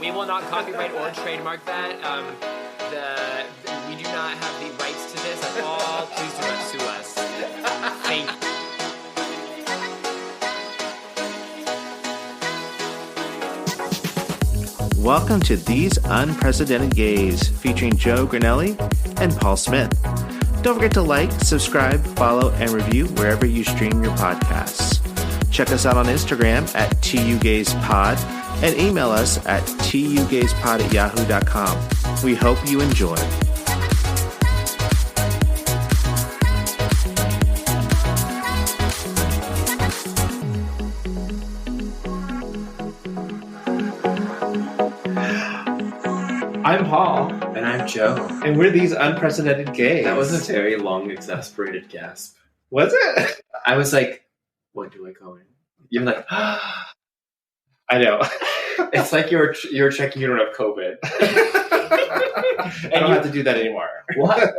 We will not copyright or trademark that. We do not have the rights to this at all. Please do not sue us. Thank you. Welcome to These Unprecedented Gays, featuring Joe Granelli and Paul Smith. Don't forget to like, subscribe, follow, and review wherever you stream your podcasts. Check us out on Instagram at TUGaysPod and email us at tugayspod@yahoo.com. We hope you enjoy. I'm Paul. And I'm Joe. And we're These Unprecedented Gays. That was a very long, exasperated gasp. Was it? I was like, what do I go in? You're like, I know. It's like you're checking you don't have COVID. I don't have to do that anymore. What?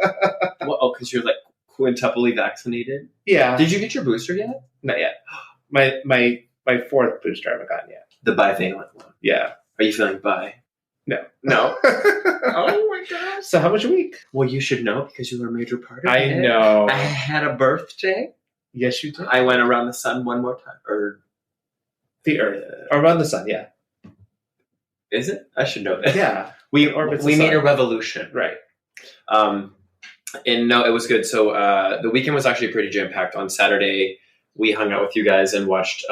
Oh, because you're like quintuply vaccinated? Yeah. Did you get your booster yet? Not yet. My fourth booster I haven't gotten yet. The bivalent one. Yeah. Are you feeling bi? No. Oh my gosh. So how was your week? Well, you should know because you were a major part of it. I know. I had a birthday. Yes, you did. I went around the sun one more time. Or the Earth. Around the sun, yeah. Is it? I should know that. Yeah. We made a revolution. Right. And no, it was good. So the weekend was actually pretty jam-packed. On Saturday, we hung out with you guys and watched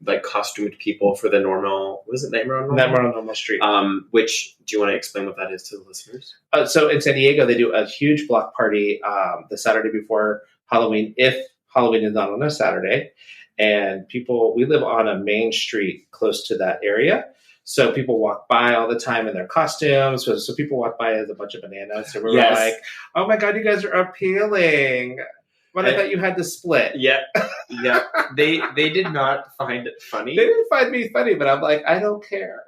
like costumed people for the normal, was it Nightmare on Normal? Nightmare on Normal Street. Which, do you want to explain what that is to the listeners? So in San Diego, they do a huge block party the Saturday before Halloween, if Halloween is not on a Saturday. And we live on a main street close to that area. So people walk by all the time in their costumes. So people walk by as a bunch of bananas. So we're like, oh my God, you guys are appealing. But I thought you had to split. Yeah. Yeah. They did not find it funny. They didn't find me funny, but I'm like, I don't care.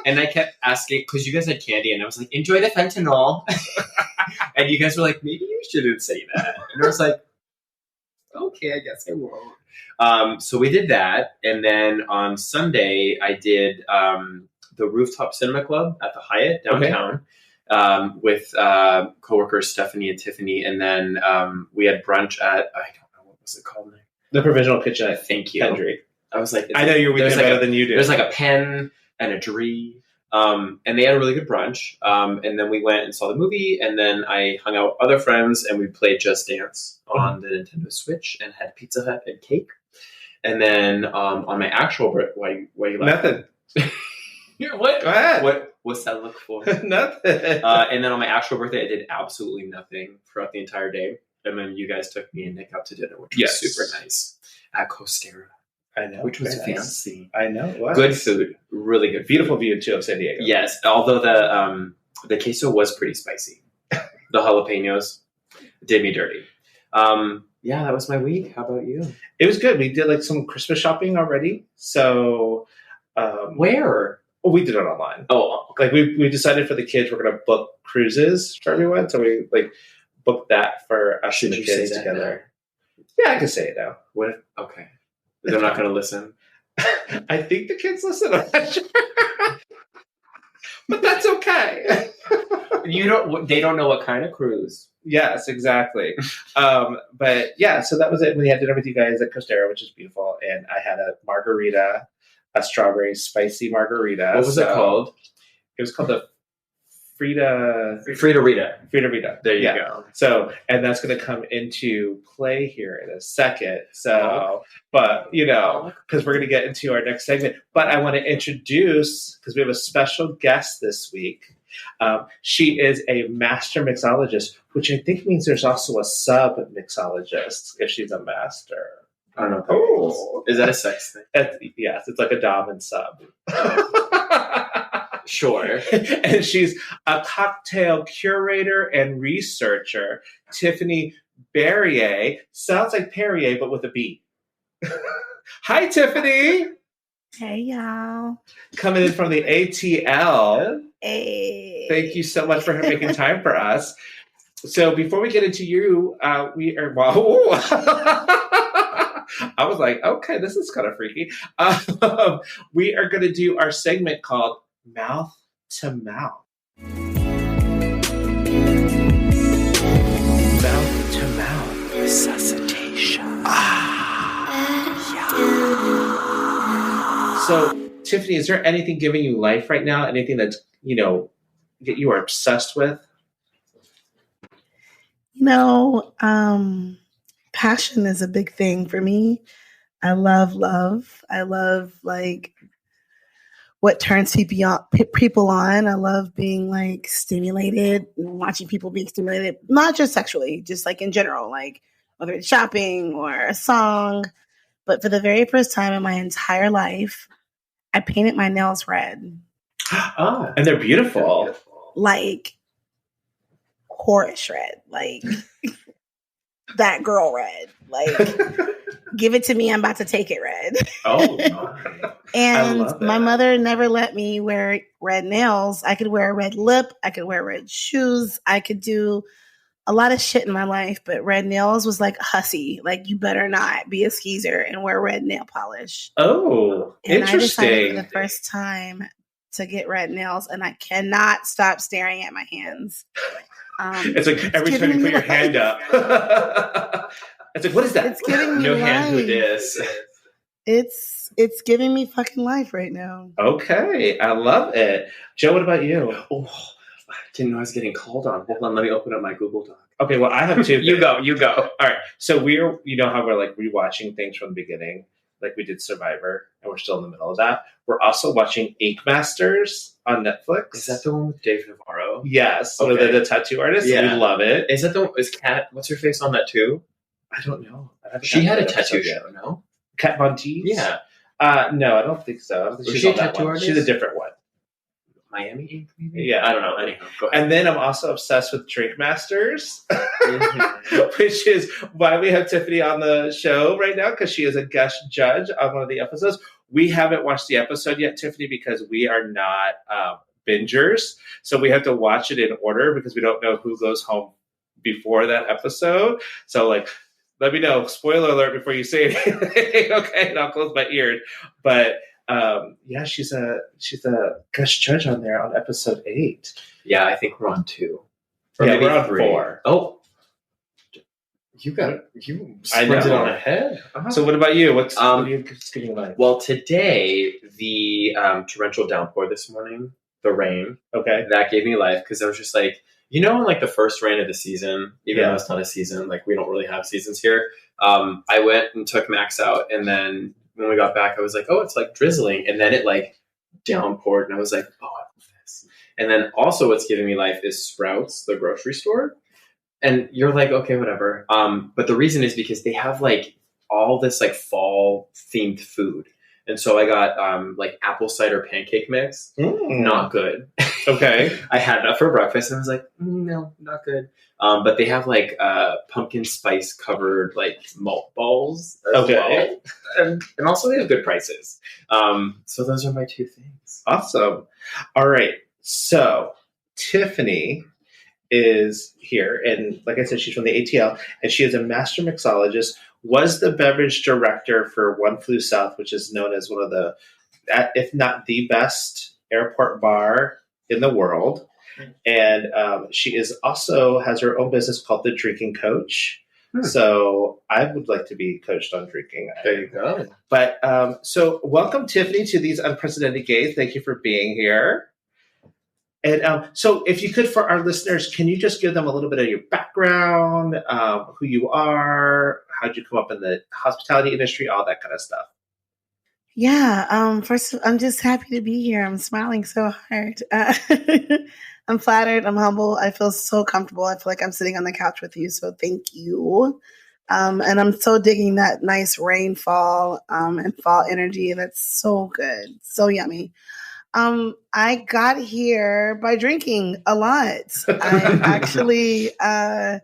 And I kept asking, because you guys had candy, and I was like, enjoy the fentanyl. And you guys were like, maybe you shouldn't say that. And I was like, okay, I guess I won't. So we did that. And then on Sunday, I did the Rooftop Cinema Club at the Hyatt downtown. Okay. With coworkers Stephanie and Tiffany, and then we had brunch at, I don't know, what was it called? The Provisional Kitchen. Thank you. Pendry. I was like, I know your weekend better than you do. There's like a pen and a dree, and they had a really good brunch. And then we went and saw the movie, and then I hung out with other friends, and we played Just Dance on the Nintendo Switch, and had Pizza Hut and cake. And then on my actual birthday, why you laughing? Nothing. What? Go ahead. What's that look for? Nothing. And then on my actual birthday, I did absolutely nothing throughout the entire day. And then you guys took me and Nick out to dinner, which was super nice at Costera. I know. Which was fancy. I know. It was. Good food. Really good. Beautiful view, too, of San Diego. Yes. Although the queso was pretty spicy. The jalapenos did me dirty. Yeah, that was my week. How about you? It was good. We did like some Christmas shopping already. So where? Well, we did it online. Oh, okay. Like we decided for the kids we're going to book cruises for everyone. So we booked that for us and the kids together. Now? Yeah, I can say it now. What if? Okay, they're not going to listen. I think the kids listen. I'm not sure, but that's okay. They don't know what kind of cruise. Yes, exactly. But yeah, so that was it. We had dinner with you guys at Costera, which is beautiful, and I had a margarita. A strawberry spicy margarita. What was it called? It was called the Frida Rita. There you go. So, and that's going to come into play here in a second. So, but because we're going to get into our next segment. But I want to introduce, because we have a special guest this week. She is a master mixologist, which I think means there's also a sub mixologist if she's a master. I don't know. Is that a sex thing? Yes, it's like a dom and sub. Sure. And she's a cocktail curator and researcher, Tiffanie Barriere. Sounds like Perrier, but with a B. Hi, Tiffany. Hey, y'all. Coming in from the ATL. Hey. Thank you so much for making time for us. So before we get into you, we are... Wow. I was like, okay, this is kind of freaky. We are going to do our segment called mouth to mouth. Mouth to mouth resuscitation. So, Tiffanie, is there anything giving you life right now? Anything that's, that you are obsessed with? Passion is a big thing for me. I love love. I love what turns people on. I love being stimulated and watching people being stimulated, not just sexually, just in general, whether it's shopping or a song. But for the very first time in my entire life, I painted my nails red. Oh, and they're beautiful. Whorish red. That girl red. Give it to me. I'm about to take it red. Oh, my. And my mother never let me wear red nails. I could wear a red lip. I could wear red shoes. I could do a lot of shit in my life, but red nails was hussy. You better not be a skeezer and wear red nail polish. Oh, and interesting. I decided for the first time to get red nails, and I cannot stop staring at my hands. It's every time you put your hand up. It's what is that? It's giving me no life. hand who dis. It's giving me fucking life right now. Okay, I love it. Joe, what about you? Oh, I didn't know I was getting called on. Hold on, let me open up my Google Doc. Okay, well, I have two. You go. All right, so we're, how we're rewatching things from the beginning, we did Survivor, and we're still in the middle of that. We're also watching Drinkmasters on Netflix. Is that the one with Dave Navarro? Yes, okay. one of the tattoo artists. Yeah. We love it. Is that is Kat? What's her face on that too? I don't know. She had a tattoo show, no? Kat Von D? Yeah. No, I don't think so. I don't think Was she's she on a that tattoo one. artist? She's a different one. Miami Ink, maybe? Yeah. I don't know. Anyhow, go ahead. And then I'm also obsessed with Drinkmasters, which is why we have Tiffanie on the show right now, because she is a guest judge on one of the episodes. We haven't watched the episode yet, Tiffanie, because we are not bingers. So we have to watch it in order because we don't know who goes home before that episode. So let me know. Spoiler alert before you say anything. Okay, and I'll close my ears. But she's a guest judge on there on episode 8. Yeah, I think we're on 2. Or maybe we're on 4. Oh, you got it. You sprinted on ahead. Uh-huh. So what about you? What are you getting like? Well, today the torrential downpour this morning, the rain. Okay, that gave me life because I was just in the first rain of the season, even though it's not a season, we don't really have seasons here. I went and took Max out, and then when we got back, I was oh, it's drizzling, and then it downpoured, and I was oh, I love this. And then also what's giving me life is Sprouts, the grocery store. And you're okay, whatever. But the reason is because they have all this fall themed food. And so I got apple cider pancake mix. Not good. Okay. I had that for breakfast and I was no, not good. But they have pumpkin spice covered malt balls as well. And also they have good prices. So those are my 2 things. Awesome. All right. So Tiffanie is here, and like I said, she's from the ATL, and she is a master mixologist, was the beverage director for One Flew South, which is known as one of the, if not the best airport bar in the world. And she is also has her own business called The Drinking Coach. So I would like to be coached on drinking. There you go. But so welcome, Tiffanie, to these unprecedented gays. Thank you for being here. And so if you could, for our listeners, can you just give them a little bit of your background, who you are, how'd you come up in the hospitality industry, all that kind of stuff? Yeah. First, I'm just happy to be here. I'm smiling so hard. I'm flattered. I'm humble. I feel so comfortable. I feel like I'm sitting on the couch with you. So thank you. And I'm so digging that nice rainfall and fall energy. That's so good. So yummy. I got here by drinking a lot. I actually, I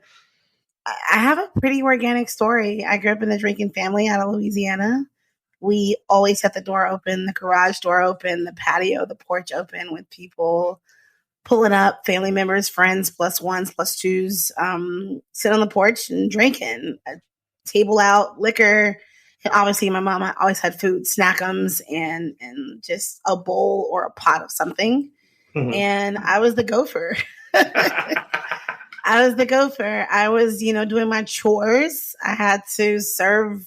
have a pretty organic story. I grew up in a drinking family out of Louisiana. We always had the door open, the garage door open, the patio, the porch open with people pulling up, family members, friends, plus ones, plus twos, sit on the porch and drinking, table out, liquor, And obviously, my mom always had food, snackums, and just a bowl or a pot of something. Mhm. And I was the gopher. I was the gopher. I was, doing my chores. I had to serve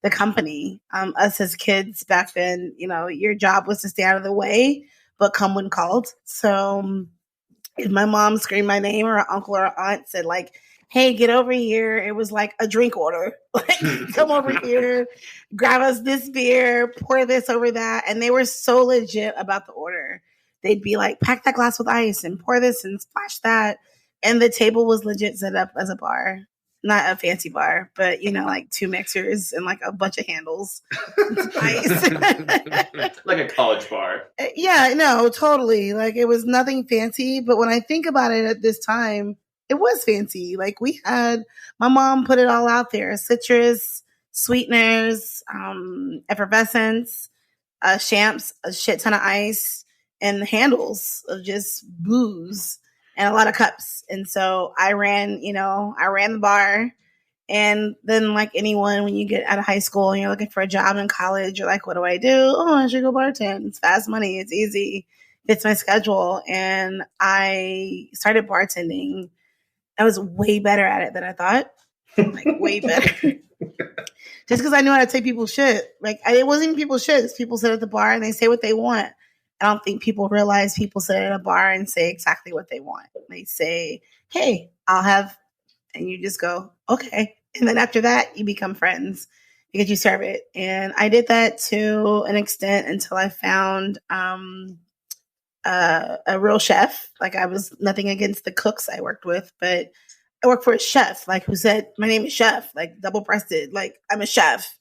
the company. Us as kids back then, your job was to stay out of the way, but come when called. So if my mom screamed my name or an uncle or aunt said like, hey, get over here, it was like a drink order. Like, come over here, grab us this beer, pour this over that. And they were so legit about the order. They'd be like, pack that glass with ice and pour this and splash that. And the table was legit set up as a bar. Not a fancy bar, but like 2 mixers and like a bunch of handles. Ice. Like a college bar. Yeah, no, totally. Like it was nothing fancy, but when I think about it at this time, it was fancy. Like we had my mom put it all out there: citrus, sweeteners, effervescence, champs, a shit ton of ice, and handles of just booze and a lot of cups. And so I ran the bar. And then, like anyone, when you get out of high school and you're looking for a job in college, you're like, what do I do? Oh, I should go bartend. It's fast money. It's easy. Fits my schedule. And I started bartending. I was way better at it than I thought. Like, way better. Just because I knew how to take people's shit. Like, it wasn't even people's shit. It's people sit at the bar and they say what they want. I don't think people realize people sit at a bar and say exactly what they want. They say, hey, I'll have, and you just go, okay. And then after that, you become friends because you serve it. And I did that to an extent until I found a real chef. Like I was nothing against the cooks I worked with, but I worked for a chef, like who said, my name is Chef, like double-breasted, like I'm a chef.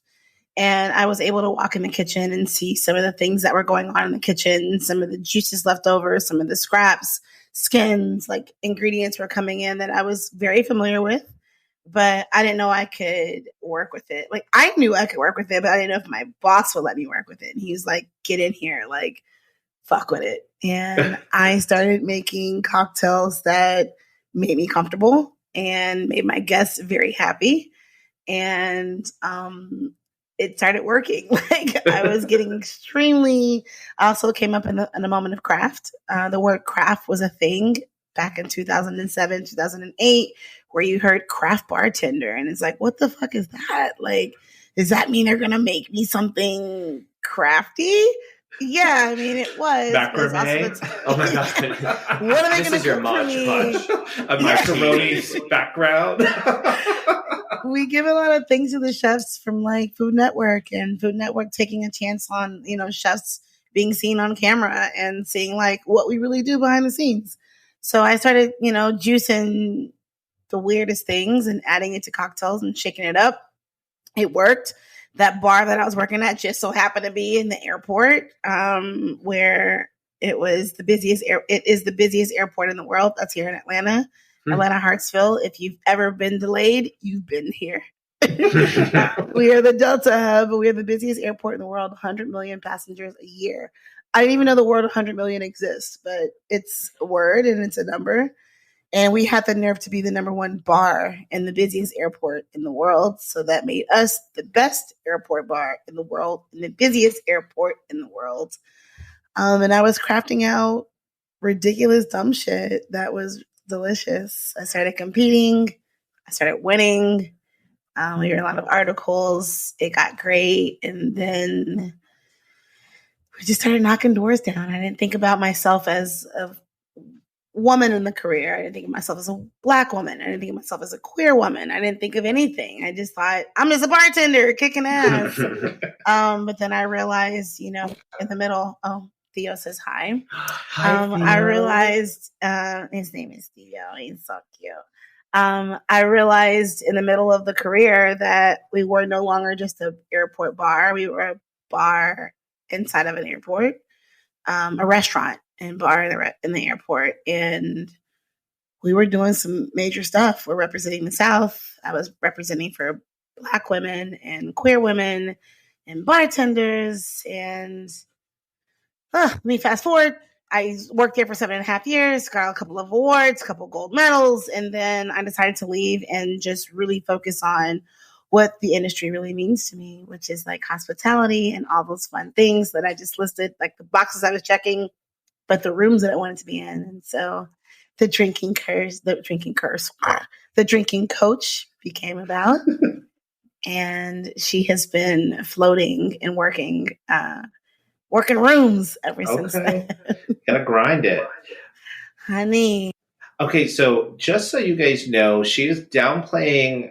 And I was able to walk in the kitchen and see some of the things that were going on in the kitchen, some of the juices left over, some of the scraps, skins, like ingredients were coming in that I was very familiar with. But I didn't know I could work with it. Like I knew I could work with it, but I didn't know if my boss would let me work with it. And he was like, get in here, like fuck with it. And I started making cocktails that made me comfortable and made my guests very happy. And it started working. Like I was getting extremely, I also came up in a moment of craft. The word craft was a thing back in 2007, 2008, where you heard craft bartender. And it's like, what the fuck is that? Like, does that mean they're going to make me something crafty? Yeah, I mean, it was. Macrame? Oh my God. What are they going to This is your cook for Mod me? Podge. A macaroni background. We give a lot of things to the chefs from like Food Network, and Food Network taking a chance on, chefs being seen on camera and seeing like what we really do behind the scenes. So I started, juicing the weirdest things and adding it to cocktails and shaking it up. It worked. That bar that I was working at just so happened to be in the airport, where it is the busiest airport in the world. That's here in Atlanta. Atlanta Hartsville. If you've ever been delayed, you've been here. We are the Delta hub. We are the busiest airport in the world, 100 million passengers a year. I didn't even know the word 100 million exists, but it's a word and it's a number. And we had the nerve to be the number one bar in the busiest airport in the world. So that made us the best airport bar in the world and the busiest airport in the world. And I was crafting out ridiculous dumb shit that was delicious. I started competing. I started winning. We read a lot of articles. It got great. And then we just started knocking doors down. I didn't think about myself as a woman in the career. I didn't think of myself as a Black woman. I didn't think of myself as a queer woman. I didn't think of anything. I just thought, I'm just a bartender kicking ass. But then I realized, in the middle, Theo says hi. I realized his name is Theo. He's so cute. I realized in the middle of the career that we were no longer just an airport bar. We were a bar inside of an airport, a restaurant and bar in the airport. And we were doing some major stuff. We're representing the South. I was representing for Black women and queer women and bartenders. And let me fast forward. I worked there for 7.5 years, got a couple of awards, a couple of gold medals, and then I decided to leave and just really focus on what the industry really means to me, which is like hospitality and all those fun things that I just listed, like the boxes I was checking, but the rooms that I wanted to be in. And so the drinking coach became about. And she has been floating and working rooms ever since then. Gotta grind it. Honey. Okay, so just so you guys know, she is downplaying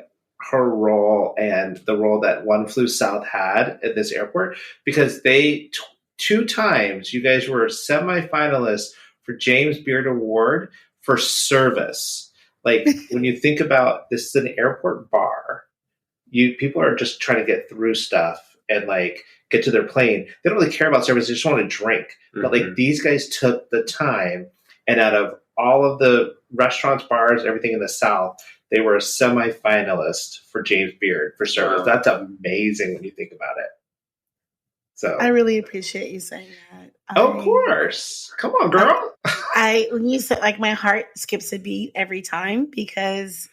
her role and the role that One Flew South had at this airport because they, two times, you guys were semifinalists for James Beard Award for service. Like, when you think about this is an airport bar, people are just trying to get through stuff and like get to their plane. They don't really care about service; they just want to drink. Mm-hmm. But like these guys took the time, and out of all of the restaurants, bars, everything in the South, they were a semi-finalist for James Beard for service. Wow. That's amazing when you think about it. So I really appreciate you saying that. Of course, come on, girl. When you said, like, my heart skips a beat every time because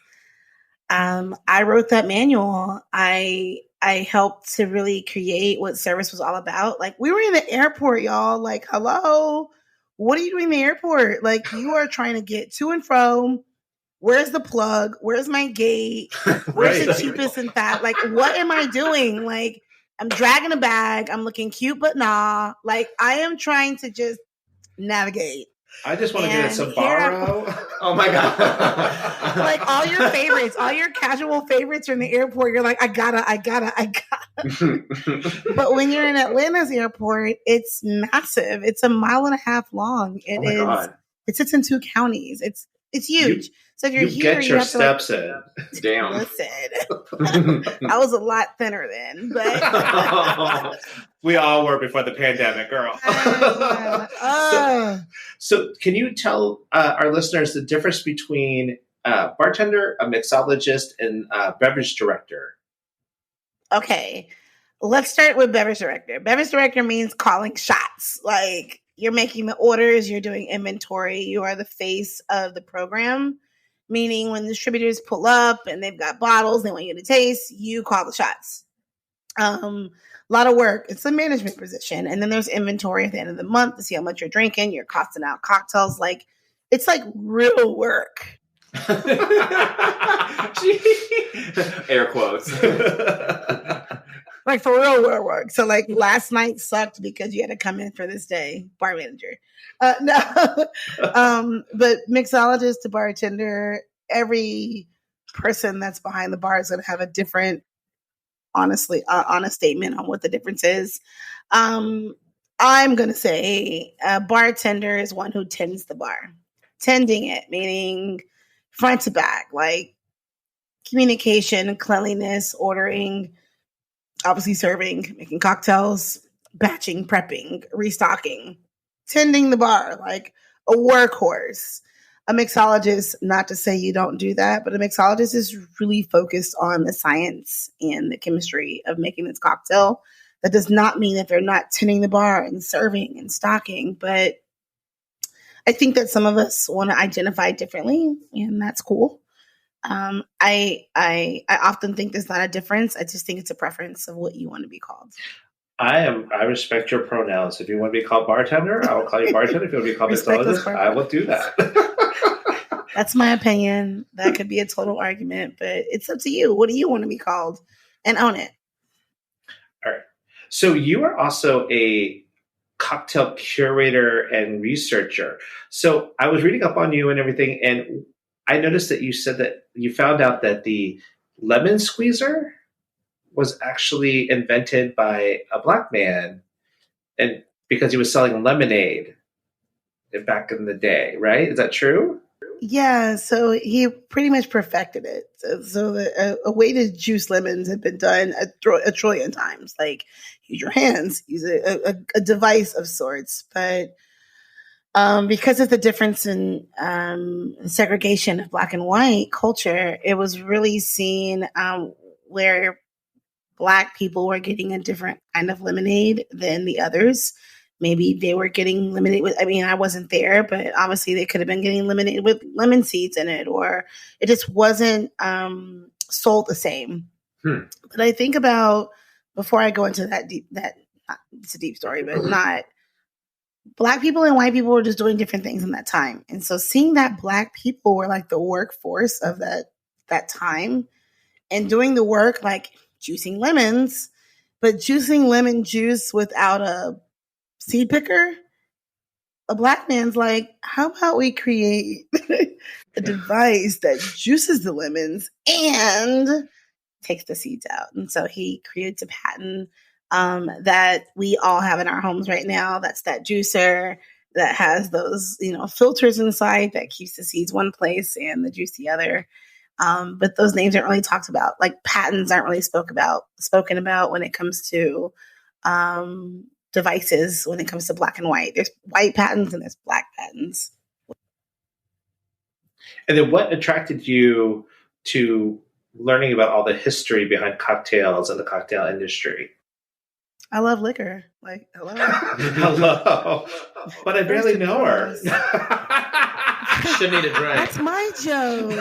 I wrote that manual. I helped to really create what service was all about. Like, we were in the airport, y'all. Like, hello, what are you doing in the airport? Like, you are trying to get to and from. Where's the plug? Where's my gate? Where's the cheapest and fat? Like, what am I doing? Like, I'm dragging a bag. I'm looking cute, but nah. Like, I am trying to just navigate. I just want to get a Sbarro. Oh my God. Like all your favorites, all your casual favorites are in the airport. You're like, I gotta. But when you're in Atlanta's airport, it's massive. It's 1.5 miles long. It sits in 2 counties. It's huge. So if you're here, get your steps in. Damn. Listen, I was a lot thinner then, but we all were before the pandemic, girl. So can you tell our listeners the difference between a bartender, a mixologist, and a beverage director? Okay, let's start with beverage director. Beverage director means calling shots. Like, you're making the orders, you're doing inventory, you are the face of the program. Meaning when distributors pull up and they've got bottles they want you to taste, you call the shots. A lot of work. It's a management position. And then there's inventory at the end of the month to see how much you're drinking. You're costing out cocktails. Like, it's like real work. Air quotes. Like, for real work. So, like, last night sucked because you had to come in for this day. Bar manager. No. But mixologist to bartender, every person that's behind the bar is going to have a different, honest statement on what the difference is. I'm going to say a bartender is one who tends the bar. Tending it, meaning front to back, like communication, cleanliness, ordering, obviously serving, making cocktails, batching, prepping, restocking, tending the bar, like a workhorse. A mixologist, not to say you don't do that, but a mixologist is really focused on the science and the chemistry of making this cocktail. That does not mean that they're not tending the bar and serving and stocking, but I think that some of us want to identify differently, and that's cool. I often think there's not a difference. I just think it's a preference of what you want to be called. I respect your pronouns. If you want to be called bartender, I will call you bartender. If you want to be called mixologist, I will do that. That's my opinion. That could be a total argument, but it's up to you. What do you want to be called? And own it. All right. So you are also a cocktail curator and researcher. So I was reading up on you and everything, and I noticed that you said that you found out that the lemon squeezer was actually invented by a Black man, and because he was selling lemonade back in the day, right? Is that true? Yeah, so he pretty much perfected it. So a way to juice lemons had been done a trillion times. Like, use your hands, use a device of sorts. But because of the difference in segregation of Black and white culture, it was really seen where Black people were getting a different kind of lemonade than the others. Maybe they were getting lemonade with, I wasn't there, but obviously they could have been getting lemonade with lemon seeds in it, or it just wasn't sold the same. But I think about, before I go into it's a deep story, but not, Black people and white people were just doing different things in that time. And so seeing that Black people were like the workforce of that time and doing the work, like juicing lemons, but juicing lemon juice without a seed picker, a Black man's like, how about we create a device that juices the lemons and takes the seeds out? And so he creates a patent that we all have in our homes right now. That's that juicer that has those, filters inside that keeps the seeds one place and the juice the other. But those names aren't really talked about. Like patents aren't really spoken about when it comes to devices, when it comes to Black and white. There's white patents and there's Black patents. And then what attracted you to learning about all the history behind cocktails and the cocktail industry? I love liquor. Like, hello. Hello. But I barely know her. Should need a drink. That's my joke.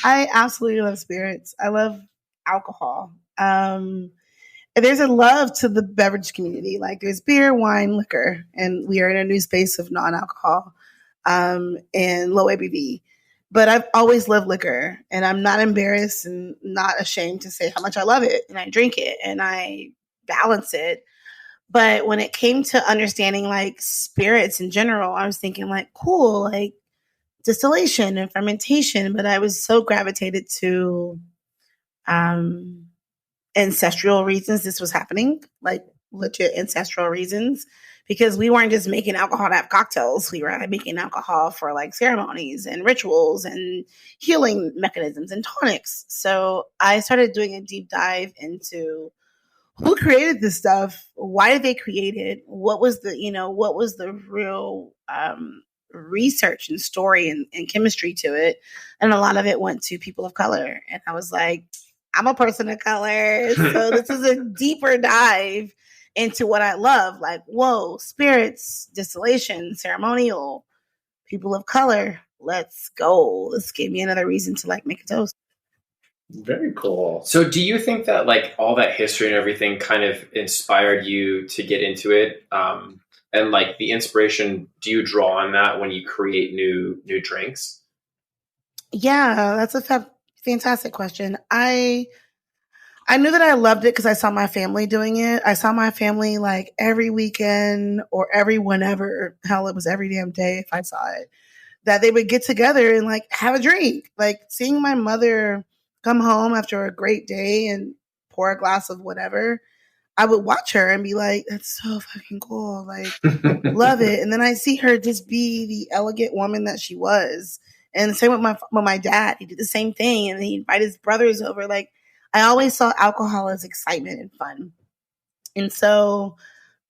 I absolutely love spirits. I love alcohol. And there's a love to the beverage community. Like there's beer, wine, liquor, and we are in a new space of non-alcohol and low ABV. But I've always loved liquor, and I'm not embarrassed and not ashamed to say how much I love it, and I drink it and I balance it. But when it came to understanding like spirits in general, I was thinking like, cool, like distillation and fermentation. But I was so gravitated to ancestral reasons this was happening, like legit ancestral reasons, because we weren't just making alcohol to have cocktails. We were making alcohol for like ceremonies and rituals and healing mechanisms and tonics. So I started doing a deep dive into who created this stuff, why did they create it, what was the real research and story and chemistry to it. And a lot of it went to people of color. And I was like, I'm a person of color. So this is a deeper dive into what I love. Like, whoa, spirits, distillation, ceremonial, people of color. Let's go. This gave me another reason to like make a toast. Very cool. So do you think that like all that history and everything kind of inspired you to get into it? And like the inspiration, do you draw on that when you create new drinks? Yeah, that's a fantastic question. I knew that I loved it because I saw my family doing it. I saw my family like every weekend or every whenever, hell, it was every damn day if I saw it, that they would get together and like have a drink. Like seeing my mother come home after a great day and pour a glass of whatever, I would watch her and be like, that's so fucking cool. Like, love it. And then I see her just be the elegant woman that she was. And the same with my dad. He did the same thing. And he invited his brothers over. Like, I always saw alcohol as excitement and fun. And so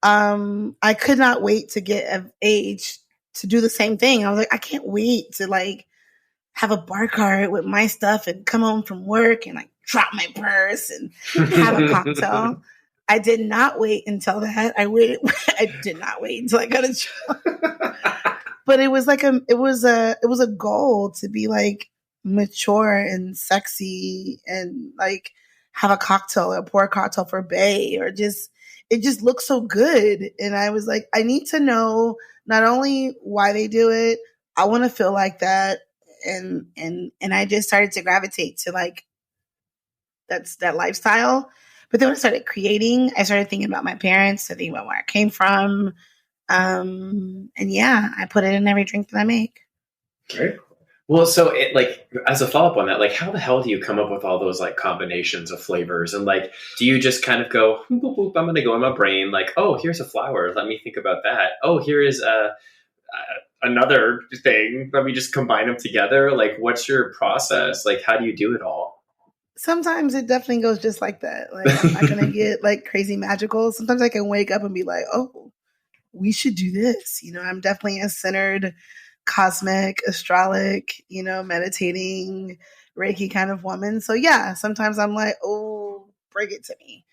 I could not wait to get of age to do the same thing. I was like, I can't wait to like have a bar cart with my stuff and come home from work and like drop my purse and have a cocktail. I did not wait until that. I did not wait until I got a job. But it was like it was a goal to be like mature and sexy and like have a cocktail or pour a cocktail for Bay or just, it just looks so good. And I was like, I need to know not only why they do it, I want to feel like that. And I just started to gravitate to like, that lifestyle. But then when I started creating, I started thinking about my parents, I think about where I came from. And yeah, I put it in every drink that I make. Great. Well, so it, like, as a follow-up on that, like, how the hell do you come up with all those like combinations of flavors? And like, do you just kind of go, boop, boop, I'm going to go in my brain, like, oh, here's a flower. Let me think about that. Oh, here is another thing. Let me just combine them together. Like, what's your process? Like, how do you do it all? Sometimes it definitely goes just like that. Like, I'm not going to get like crazy magical. Sometimes I can wake up and be like, oh, we should do this. You know, I'm definitely a centered, cosmic, astralic, you know, meditating, Reiki kind of woman. So yeah, sometimes I'm like, oh, bring it to me.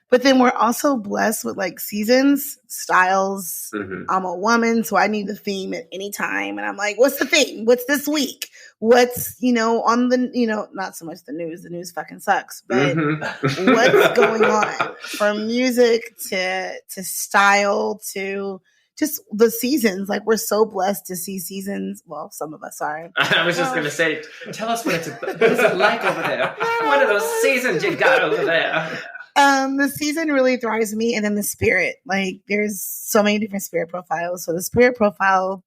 But then we're also blessed with like seasons, styles. Mm-hmm. I'm a woman, so I need the theme at any time. And I'm like, what's the theme? What's this week? What's, on the, not so much the news. The news fucking sucks. But Mm-hmm. what's going on from music to style to just the seasons? Like, we're so blessed to see seasons. Well, some of us are. I was just going to say, tell us what is it like over there? What are those seasons you got over there? The season really thrives me, and then the spirit. Like, there's so many different spirit profiles. So the spirit profile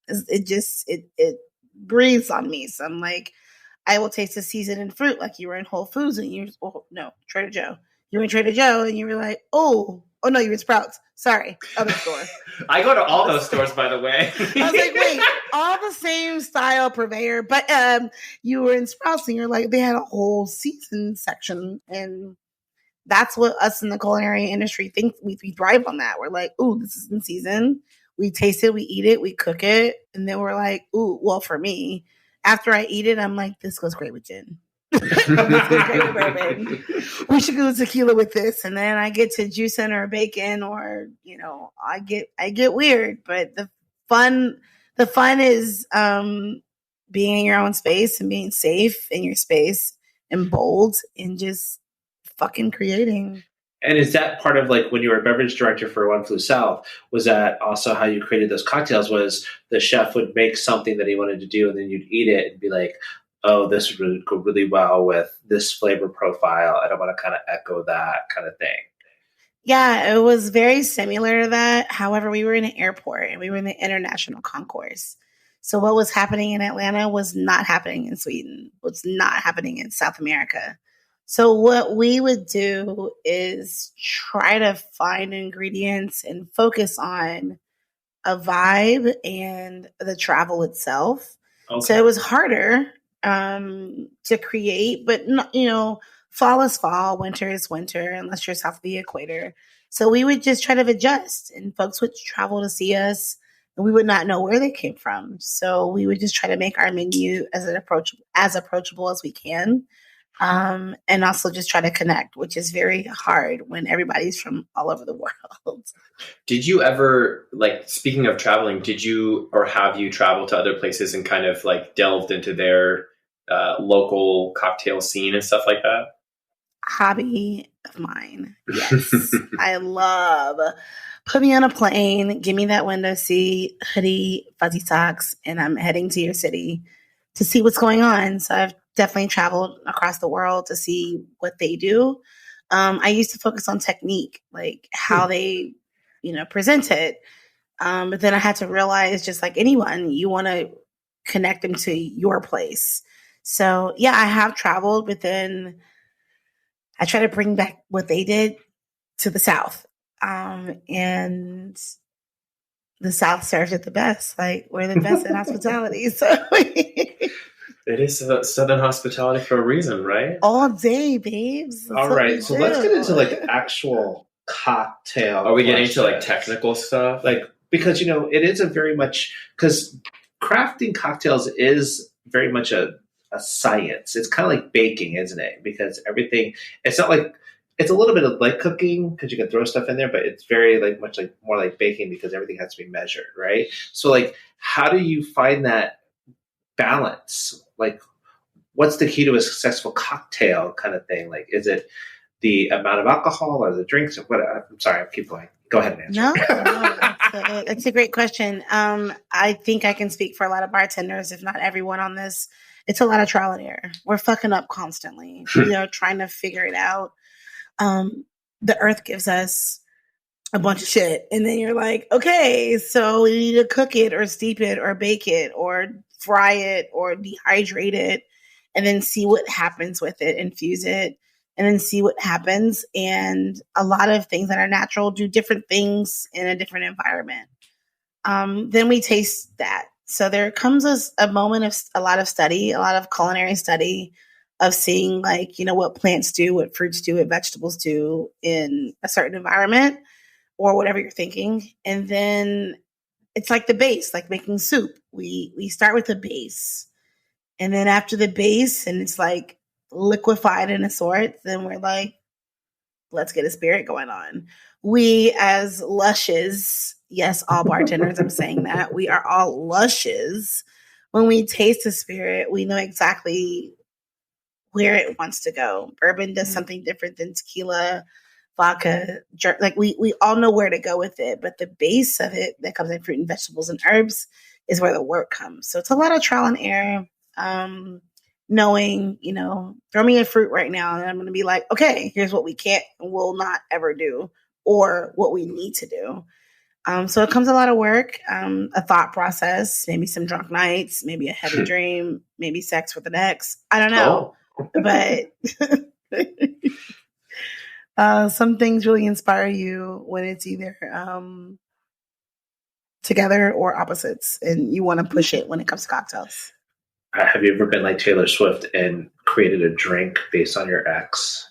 it breathes on me. So I'm like, I will taste the season in fruit. Like, you were in Whole Foods and Trader Joe. You were in Trader Joe and you were like, oh no, you were in Sprouts. Sorry, other store. I go to all those stores, by the way. I was like, wait, all the same style purveyor, but you were in Sprouts and you're like, they had a whole season section, and that's what us in the culinary industry think. We thrive on that. We're like, ooh, this is in season. We taste it, we eat it, we cook it, and then we're like, ooh, well, for me, after I eat it, I'm like, this goes great with gin. This goes great with bourbon. We should go tequila with this, and then I get to juicing or bacon, or I get weird. But the fun is being in your own space and being safe in your space and bold and just fucking creating. And is that part of like when you were a beverage director for One Flew South? Was that also how you created those cocktails? Was the chef would make something that he wanted to do, and then you'd eat it and be like, "Oh, this would go really well with this flavor profile. I don't want to kind of echo that kind of thing." Yeah, it was very similar to that. However, we were in an airport and we were in the international concourse. So what was happening in Atlanta was not happening in Sweden. Was not happening in South America. So what we would do is try to find ingredients and focus on a vibe and the travel itself. Okay. So it was harder to create, but not, fall is fall, winter is winter, unless you're south of the equator. So we would just try to adjust, and folks would travel to see us, and we would not know where they came from. So we would just try to make our menu as approachable as we can. And also just try to connect, which is very hard when everybody's from all over the world. Did you ever, like, speaking of traveling, did you or have you traveled to other places and kind of like delved into their local cocktail scene and stuff like that? Hobby of mine. Yes. I love, put me on a plane, give me that window seat, hoodie, fuzzy socks, and I'm heading to your city to see what's going on. So I've definitely traveled across the world to see what they do. I used to focus on technique, like how they, present it. But then I had to realize, just like anyone, you want to connect them to your place. So yeah, I have traveled, but then I try to bring back what they did to the South. And the South serves it the best. Like, we're the best at hospitality. So it is Southern hospitality for a reason, right? All day, babes. That's all what right. we So do. let's get into like actual cocktail. Are we getting into like questions. technical stuff? Like, because, it is a very much, because crafting cocktails is very much a science. It's kind of like baking, isn't it? Because everything, it's not like, it's a little bit of like cooking because you can throw stuff in there, but it's very more like baking because everything has to be measured, right? So like, how do you find that balance? Like, what's the key to a successful cocktail kind of thing? Like, is it the amount of alcohol or the drinks or what? I'm sorry, I keep going. Go ahead and answer. No, that's a great question. I think I can speak for a lot of bartenders, if not everyone on this. It's a lot of trial and error. We're fucking up constantly, trying to figure it out. The earth gives us a bunch of shit, and then you're like, okay, so we need to cook it or steep it or bake it or fry it or dehydrate it, and then see what happens with it, infuse it, and then see what happens. And a lot of things that are natural do different things in a different environment. Then we taste that. So there comes a moment of a lot of study, a lot of culinary study of seeing like, what plants do, what fruits do, what vegetables do in a certain environment or whatever you're thinking. And then it's like the base, like making soup. We start with the base. And then after the base, and it's like liquefied in a sort, then we're like, let's get a spirit going on. We as lushes, yes, all bartenders, I'm saying that, we are all lushes. When we taste a spirit, we know exactly where it wants to go. Bourbon does something different than tequila, vodka. Like we all know where to go with it, but the base of it that comes in fruit and vegetables and herbs is where the work comes. So it's a lot of trial and error. Knowing, throw me a fruit right now and I'm going to be like, okay, here's what we can't and will not ever do, or what we need to do. So it comes a lot of work, a thought process, maybe some drunk nights, maybe a heavy dream, maybe sex with an ex. I don't know. But some things really inspire you when it's either together or opposites, and you want to push it when it comes to cocktails. Have you ever been like Taylor Swift and created a drink based on your ex?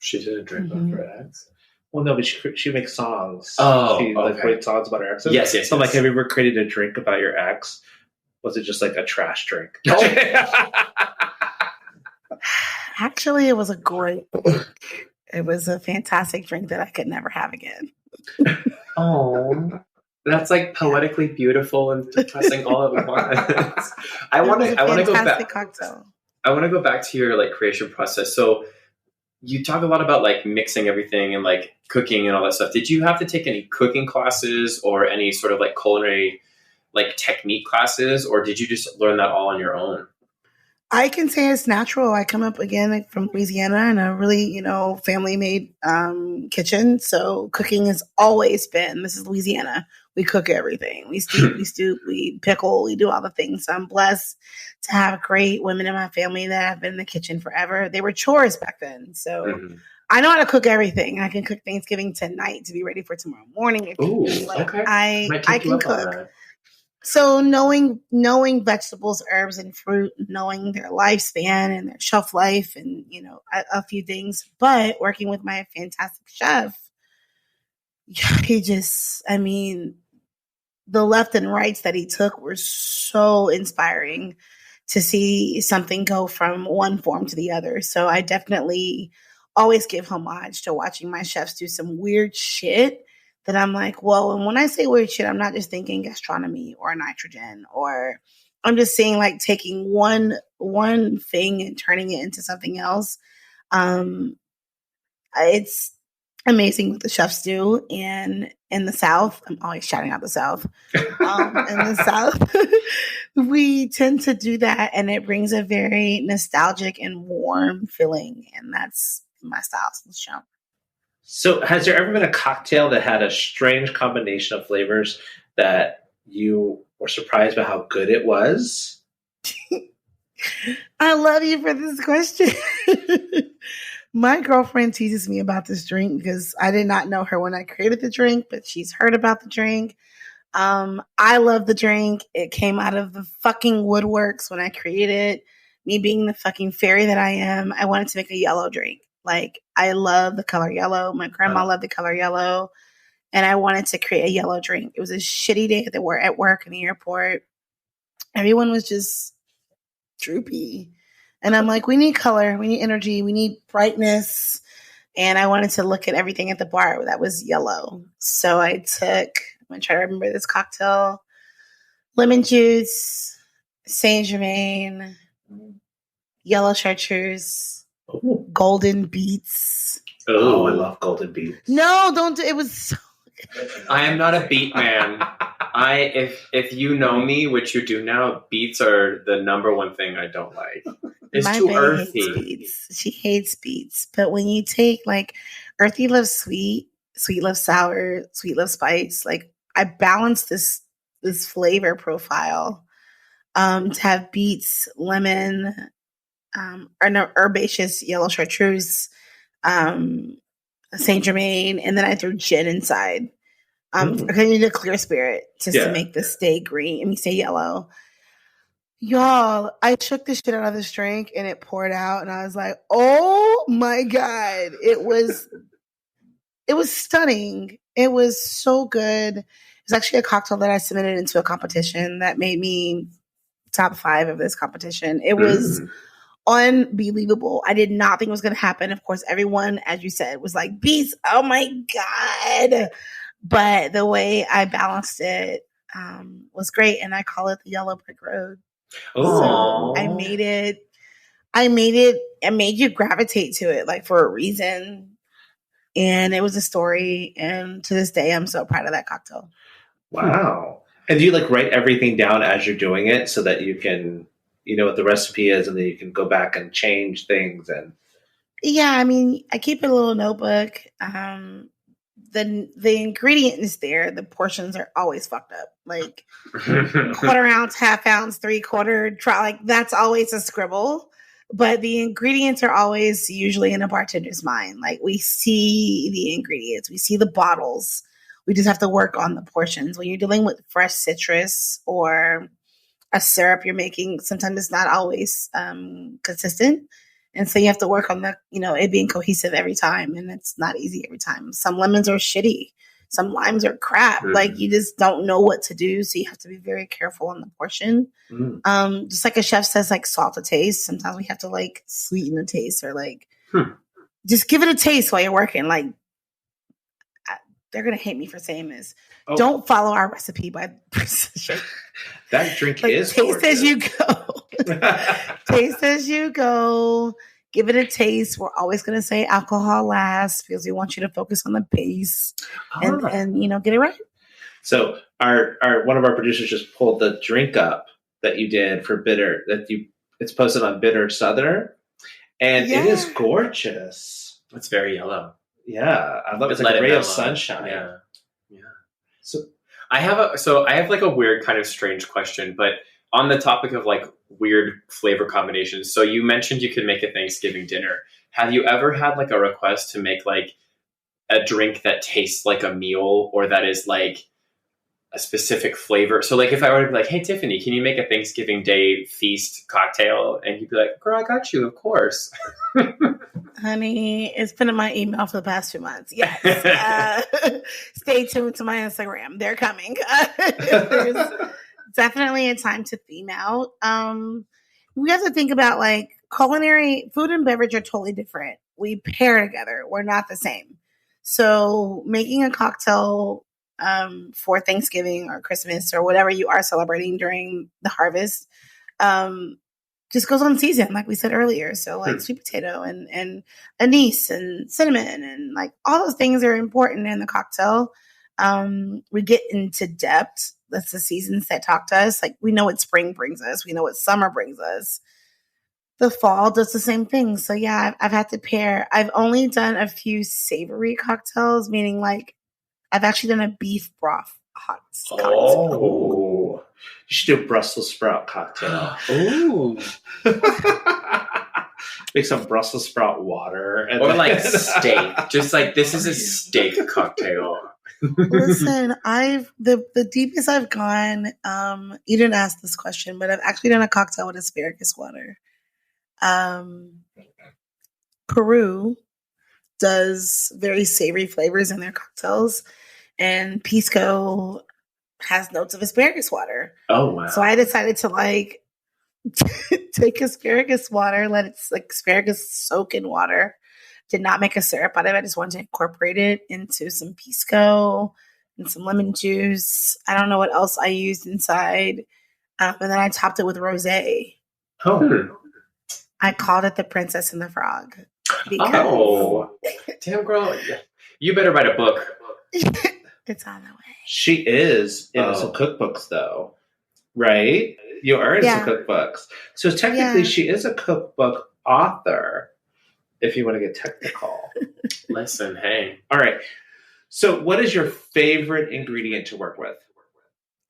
She did a drink on her ex. Well, no, but she makes songs. Oh, she writes songs about her exes. Yes. So, like, have you ever created a drink about your ex? Was it just like a trash drink? Actually, it was a great drink. It was a fantastic drink that I could never have again. Oh, that's like poetically beautiful and depressing all at once. I want to go back. Cocktail. I want to go back to your like creation process. So you talk a lot about like mixing everything and like cooking and all that stuff. Did you have to take any cooking classes or any sort of like culinary like technique classes, or did you just learn that all on your own? I can say it's natural. I come up again from Louisiana in a really, family-made kitchen. So cooking has always been, this is Louisiana. We cook everything. We steep, we stew, we pickle, we do all the things. So I'm blessed to have great women in my family that have been in the kitchen forever. They were chores back then. So I know how to cook everything. I can cook Thanksgiving tonight to be ready for tomorrow morning. Ooh, okay. I can cook. So knowing vegetables, herbs, and fruit, knowing their lifespan and their shelf life and, a few things, but working with my fantastic chef, the left and rights that he took were so inspiring to see something go from one form to the other. So I definitely always give homage to watching my chefs do some weird shit that I'm like, whoa. And when I say weird shit, I'm not just thinking gastronomy or nitrogen, or I'm just saying like taking one thing and turning it into something else. It's amazing what the chefs do. And in the South, I'm always shouting out the South. In the South, we tend to do that, and it brings a very nostalgic and warm feeling. And that's my style. So has there ever been a cocktail that had a strange combination of flavors that you were surprised by how good it was? I love you for this question. My girlfriend teases me about this drink because I did not know her when I created the drink, but she's heard about the drink. I love the drink. It came out of the fucking woodworks when I created it. Me being the fucking fairy that I am, I wanted to make a yellow drink. Like, I love the color yellow. My grandma loved the color yellow. And I wanted to create a yellow drink. It was a shitty day at work in the airport. Everyone was just droopy. And I'm like, we need color. We need energy. We need brightness. And I wanted to look at everything at the bar that was yellow. So I'm going to try to remember this cocktail. Lemon juice, Saint Germain, yellow chartreuse, golden beets. Oh, I love golden beets. No, don't do it. Was so good. I am not a beet man. If you know me, which you do now, beets are the number one thing I don't like. It's My too bae earthy. hates beets. She hates beets. But when you take like earthy loves sweet, sweet loves sour, sweet loves spice, like I balance this flavor profile to have beets, lemon, herbaceous yellow chartreuse, Saint Germain, and then I threw gin inside. I need a clear spirit just to make this stay green. Stay yellow. Y'all, I shook the shit out of this drink and it poured out, and I was like, "Oh my god!" It was stunning. It was so good. It was actually a cocktail that I submitted into a competition that made me top 5 of this competition. It was unbelievable. I did not think it was going to happen. Of course, everyone, as you said, was like, beast, oh my God. But the way I balanced it was great. And I call it the yellow brick road. Oh, So I made you gravitate to it, like, for a reason. And it was a story. And to this day, I'm so proud of that cocktail. wow. And do you like write everything down as you're doing it so that you can, you know what the recipe is, and then you can go back and change things? And Yeah, I mean, I keep a little notebook. The ingredient is there. The portions are always fucked up. Like quarter ounce, half ounce, 3/4. Try, like, that's always a scribble. But the ingredients are always usually in a bartender's mind. Like, we see the ingredients, we see the bottles. We just have to work on the portions. When you're dealing with fresh citrus or a syrup you're making, sometimes it's not always consistent. And so you have to work on it being cohesive every time. And it's not easy every time. Some lemons are shitty. Some limes are crap. Mm. Like, you just don't know what to do. So you have to be very careful on the portion. Just like a chef says, like, salt to taste. Sometimes we have to, like, sweeten the taste, or like just give it a taste while you're working. Like, they're going to hate me for saying this. Oh. Don't follow our recipe by precision. That drink Like, is taste as you gorgeous. go. Taste as you go. Give it a taste. We're always going to say alcohol last because we want you to focus on the base and get it right. So our one of our producers just pulled the drink up that you did for Bitter, it's posted on Bitter Southerner, and it is gorgeous. It's very yellow. Yeah, I love it. It's like a ray of sunshine. Yeah. So I have like a weird kind of strange question, but on the topic of like weird flavor combinations. So you mentioned you could make a Thanksgiving dinner. Have you ever had like a request to make like a drink that tastes like a meal, or that is like a specific flavor? So like if I were to be like, hey, Tiffany, can you make a Thanksgiving Day feast cocktail? And you'd be like, girl, I got you, of course. Honey, it's been in my email for the past 2 months. Yes. Stay tuned to my Instagram. They're coming. There's definitely a time to theme out. We have to think about, like, culinary, food and beverage are totally different. We pair together. We're not the same. So making a cocktail for Thanksgiving or Christmas or whatever you are celebrating during the harvest just goes on season, like we said earlier. So like sweet potato and anise and cinnamon and like all those things are important in the cocktail. We get into depth. That's the seasons that talk to us. Like, we know what spring brings us. We know what summer brings us. The fall does the same thing. So yeah, I've had to pair. I've only done a few savory cocktails, meaning like I've actually done a beef broth hot cocktail. Oh, you should do a Brussels sprout cocktail. Ooh. Make some Brussels sprout water. Or like steak. Just like, this is a steak cocktail. Listen, the deepest I've gone, you didn't ask this question, but I've actually done a cocktail with asparagus water. Peru does very savory flavors in their cocktails, and pisco has notes of asparagus water. Oh, wow. So I decided to like take asparagus water, let it like asparagus soak in water. Did not make a syrup out of it. I just wanted to incorporate it into some pisco and some lemon juice. I don't know what else I used inside. And then I topped it with rosé. Oh. I called it the Princess and the Frog. Oh. Damn, girl. You better write a book. It's on the way. She is in some cookbooks, though, right? You are in some cookbooks. So technically, she is a cookbook author, if you want to get technical. Listen, hey. All right. So what is your favorite ingredient to work with?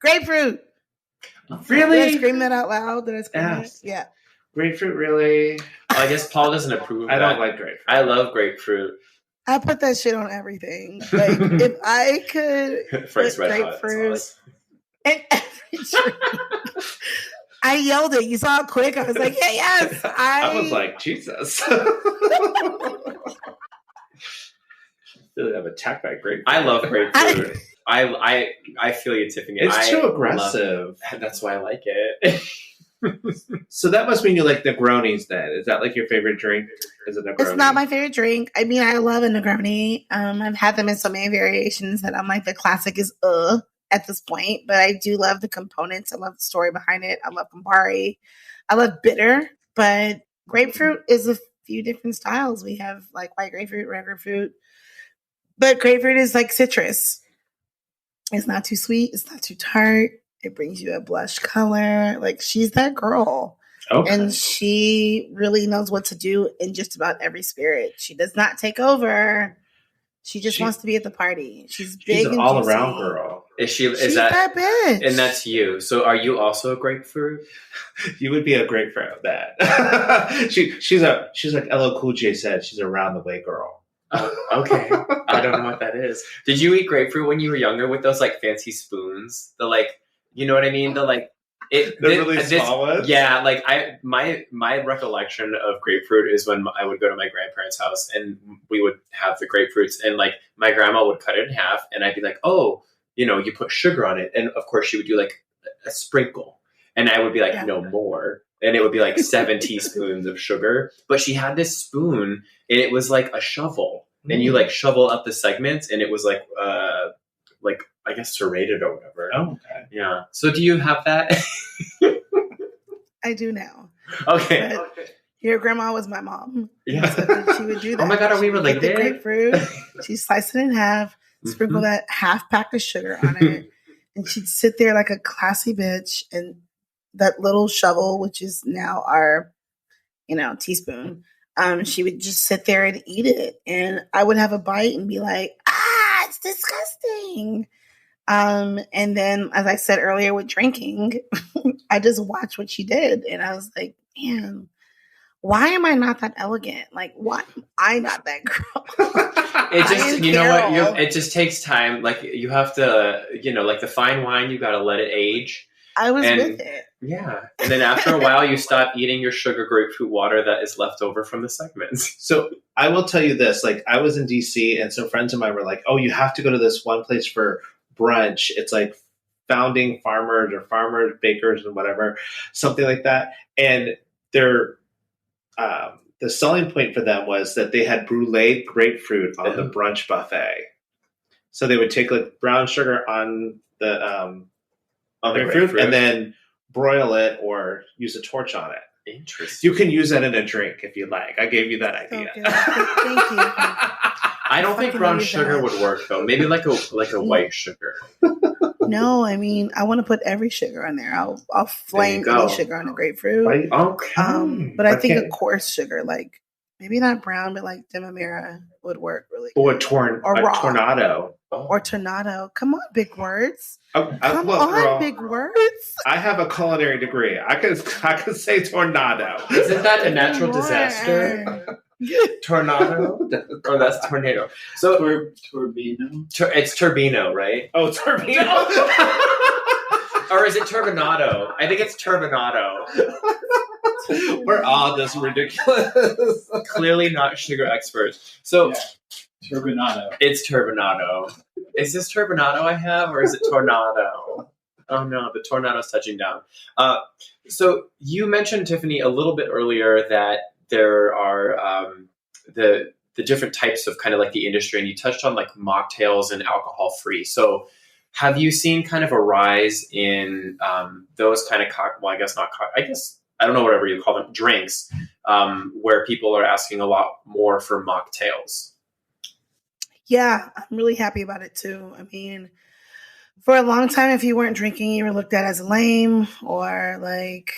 Grapefruit. Really? Did I scream that out loud? Did I scream that? Yeah. Grapefruit, really? I guess Paul doesn't approve of I that. don't like grapefruit. I love grapefruit. I put that shit on everything. Like, if I could Frank's put Red Hot grapefruit sauce. in every drink. I yelled it. You saw it quick. I was like, yeah, yes. I was like, Jesus. Really have attacked by grapefruit. I love grapefruit. I feel you, Tiffany. It's too aggressive. That's why I like it. So that must mean you like Negronis then. Is that like your favorite drink? Is it Negroni? It's not my favorite drink. I mean, I love a Negroni. I've had them in so many variations that I'm like, the classic is at this point. But I do love the components. I love the story behind it. I love Campari. I love bitter. But grapefruit is a few different styles. We have like white grapefruit, red grapefruit. But grapefruit is like citrus. It's not too sweet. It's not too tart. It brings you a blush color. Like, she's that girl. Okay. And she really knows what to do in just about every spirit. She does not take over. She just wants to be at the party. She's big. She's an and all-around juicy. girl. She's that bitch. And that's you. So are you also a grapefruit? You would be a grapefruit of that. She's like LL Cool J said. She's a round the way girl. Okay. I don't know what that is. Did you eat grapefruit when you were younger with those like fancy spoons? The like, you know what I mean? The like. The really small ones? Yeah, like my recollection of grapefruit is when I would go to my grandparents' house and we would have the grapefruits, and like my grandma would cut it in half and I'd be like, oh, you put sugar on it, and of course she would do like a sprinkle, and I would be like, no more, and it would be like 7 teaspoons of sugar. But she had this spoon and it was like a shovel, and you like shovel up the segments, and it was like I guess serrated or whatever. Oh, okay. Yeah. So do you have that? I do now. Okay. But your grandma was my mom. Yeah. So she would do that. Oh my God, are we She'd related? get the grapefruit. She'd slice it in half, sprinkle that half pack of sugar on it, and she'd sit there like a classy bitch. And that little shovel, which is now our, teaspoon, she would just sit there and eat it. And I would have a bite and be like, it's disgusting. And then, as I said earlier with drinking, I just watched what she did. And I was like, man, why am I not that elegant? Like, why am I not that girl? It just, you know what? It just takes time. Like, you have to, like the fine wine, you got to let it age. I was with it. Yeah. And then after a while, you stop eating your sugar grapefruit water that is left over from the segments. So I will tell you this, like I was in DC and some friends of mine were like, oh, you have to go to this one place for brunch. It's like founding farmers or farmers, bakers and whatever, something like that. And their, the selling point for them was that they had brulee grapefruit on the brunch buffet. So they would take like brown sugar on the grapefruit and then broil it or use a torch on it. Interesting. You can use that in a drink if you like. I gave you that idea. Okay. Thank you. I don't think brown sugar would work though. Maybe like a white sugar. No, I mean, I want to put every sugar on there. I'll flame any sugar on a grapefruit. Right? Okay. But I think a coarse sugar, like maybe not brown, but like Demerara would work really good. Or a tornado. Or tornado. Come on, big words. Come on, big words. I have a culinary degree. I can say tornado. Isn't that a natural disaster? Tornado? Oh, that's tornado. So Turbino. It's turbino, right? Oh, turbino. Or is it turbinado? I think it's turbinado. We're all this ridiculous. Clearly not sugar experts. So Turbinado. It's turbinado. Is this turbinado I have, or is it tornado? Oh no, the tornado's touching down. So you mentioned, Tiffanie, a little bit earlier that there are the different types of kind of like the industry, and you touched on like mocktails and alcohol free. So have you seen kind of a rise in those kind of I don't know, whatever you call them, drinks, where people are asking a lot more for mocktails? Yeah, I'm really happy about it too. I mean, for a long time, if you weren't drinking, you were looked at as lame or like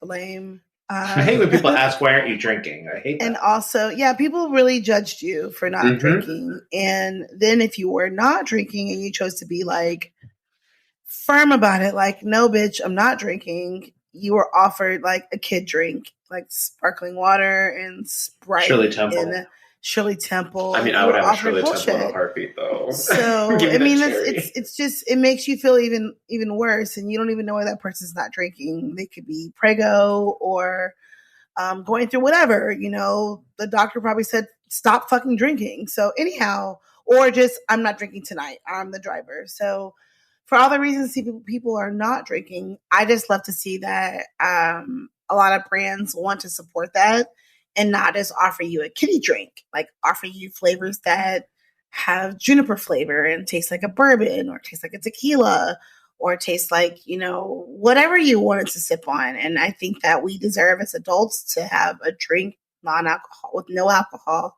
lame. I hate when people ask, why aren't you drinking? I hate that. And also, people really judged you for not drinking. And then if you were not drinking and you chose to be like firm about it, like, no, bitch, I'm not drinking, you were offered like a kid drink, like sparkling water and Sprite. Shirley Temple. I mean, I would have a Shirley Temple in a heartbeat, though. So I mean, it's just, it makes you feel even worse, and you don't even know why that person's not drinking. They could be prego or going through whatever. The doctor probably said stop fucking drinking. So anyhow, or just I'm not drinking tonight. I'm the driver. So for all the reasons people are not drinking, I just love to see that a lot of brands want to support that and not just offer you a kiddie drink, like offer you flavors that have juniper flavor and taste like a bourbon or taste like a tequila or taste like, whatever you wanted to sip on. And I think that we deserve as adults to have a drink non-alcohol with no alcohol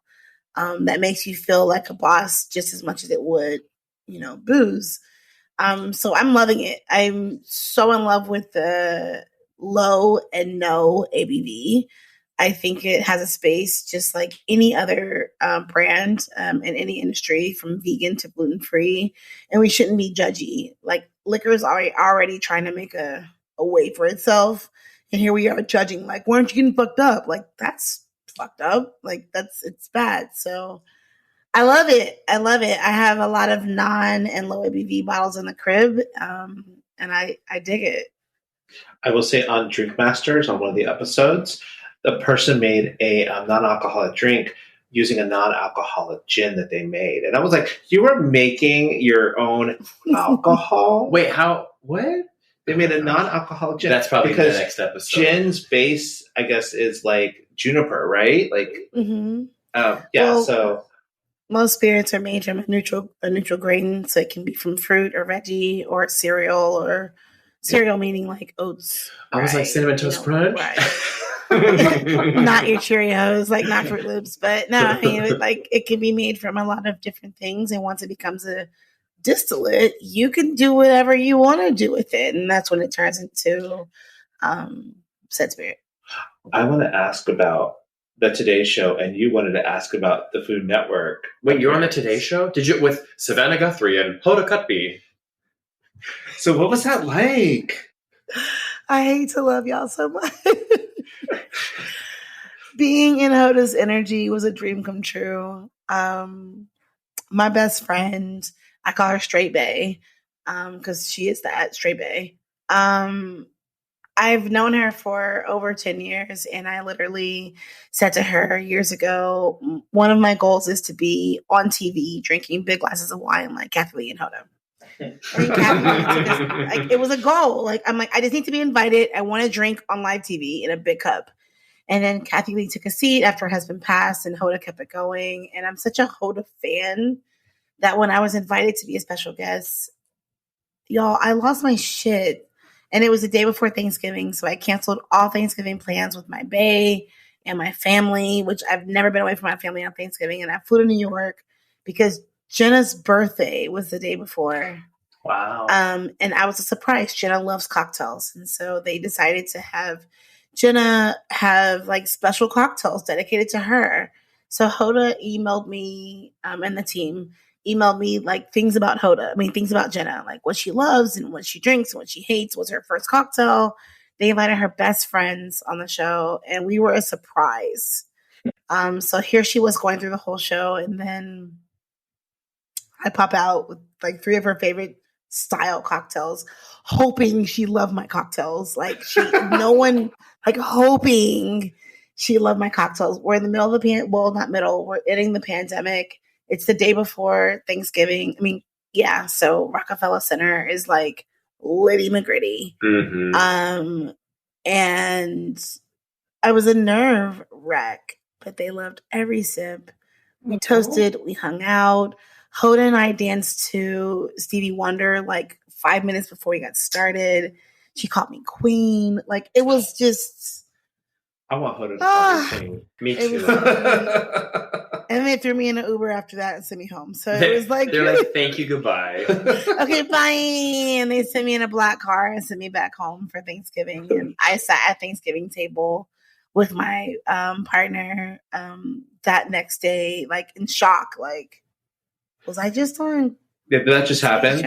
that makes you feel like a boss just as much as it would, booze. So I'm loving it. I'm so in love with the low and no ABV. I think it has a space just like any other brand in any industry, from vegan to gluten-free. And we shouldn't be judgy. Like, liquor is already trying to make a way for itself. And here we are judging, like, why aren't you getting fucked up? Like, that's fucked up. Like, it's bad. So I love it. I have a lot of non and low ABV bottles in the crib. And I dig it. I will say on Drinkmasters, on one of the episodes, the person made a non-alcoholic drink using a non-alcoholic gin that they made. And I was like, you were making your own alcohol? Wait, how? What? They made a non-alcoholic gin. That's probably because the next episode. Gin's base, I guess, is like juniper, right? Like, Well, so most spirits are made from a neutral grain, so it can be from fruit or veggie or cereal meaning like oats. I was like Cinnamon Toast Crunch. Right. Not your Cheerios, like not Fruit Loops, but no, I mean, like it can be made from a lot of different things, and once it becomes a distillate, you can do whatever you want to do with it, and that's when it turns into said spirit. I want to ask about the Today Show, and you wanted to ask about the Food Network. Wait, you're on the Today Show? Did you with Savannah Guthrie and Hoda Kotb? So what was that like? I hate to love y'all so much. Being in Hoda's energy was a dream come true. My best friend, I call her Straight Bae, because she is that, Straight Bae. I've known her for over 10 years, and I literally said to her years ago, one of my goals is to be on TV drinking big glasses of wine like Kathy Lee and Hoda. It was a goal. Like, I'm like, I just need to be invited. I want to drink on live TV in a big cup. And then Kathy Lee took a seat after her husband passed, and Hoda kept it going. And I'm such a Hoda fan that when I was invited to be a special guest, y'all, I lost my shit. And it was the day before Thanksgiving, so I canceled all Thanksgiving plans with my bae and my family, which I've never been away from my family on Thanksgiving. And I flew to New York because Jenna's birthday was the day before. Wow. And I was a surprise. Jenna loves cocktails. And so they decided to have Jenna have like special cocktails dedicated to her. So Hoda emailed me, and the team emailed me like things about things about Jenna, like what she loves and what she drinks and what she hates. Was her first cocktail. They invited her best friends on the show, and we were a surprise. So here she was going through the whole show, and then I pop out with like 3 of her favorite style cocktails, hoping she loved my cocktails. Like hoping she loved my cocktails. We're in the middle of we're ending the pandemic. It's the day before Thanksgiving. I mean, yeah. So Rockefeller Center is like litty McGritty. Mm-hmm. And I was a nerve wreck, but they loved every sip. We toasted, we hung out. Hoda and I danced to Stevie Wonder like 5 minutes before we got started. She called me queen. Like, it was just... I want Hoda to call me queen. Me too. And they threw me in an Uber after that and sent me home. So it was like... They're like, thank you, goodbye. Okay, bye. And they sent me in a black car and sent me back home for Thanksgiving. And I sat at Thanksgiving table with my partner that next day, like in shock. Like, was I just on? Did that just happen?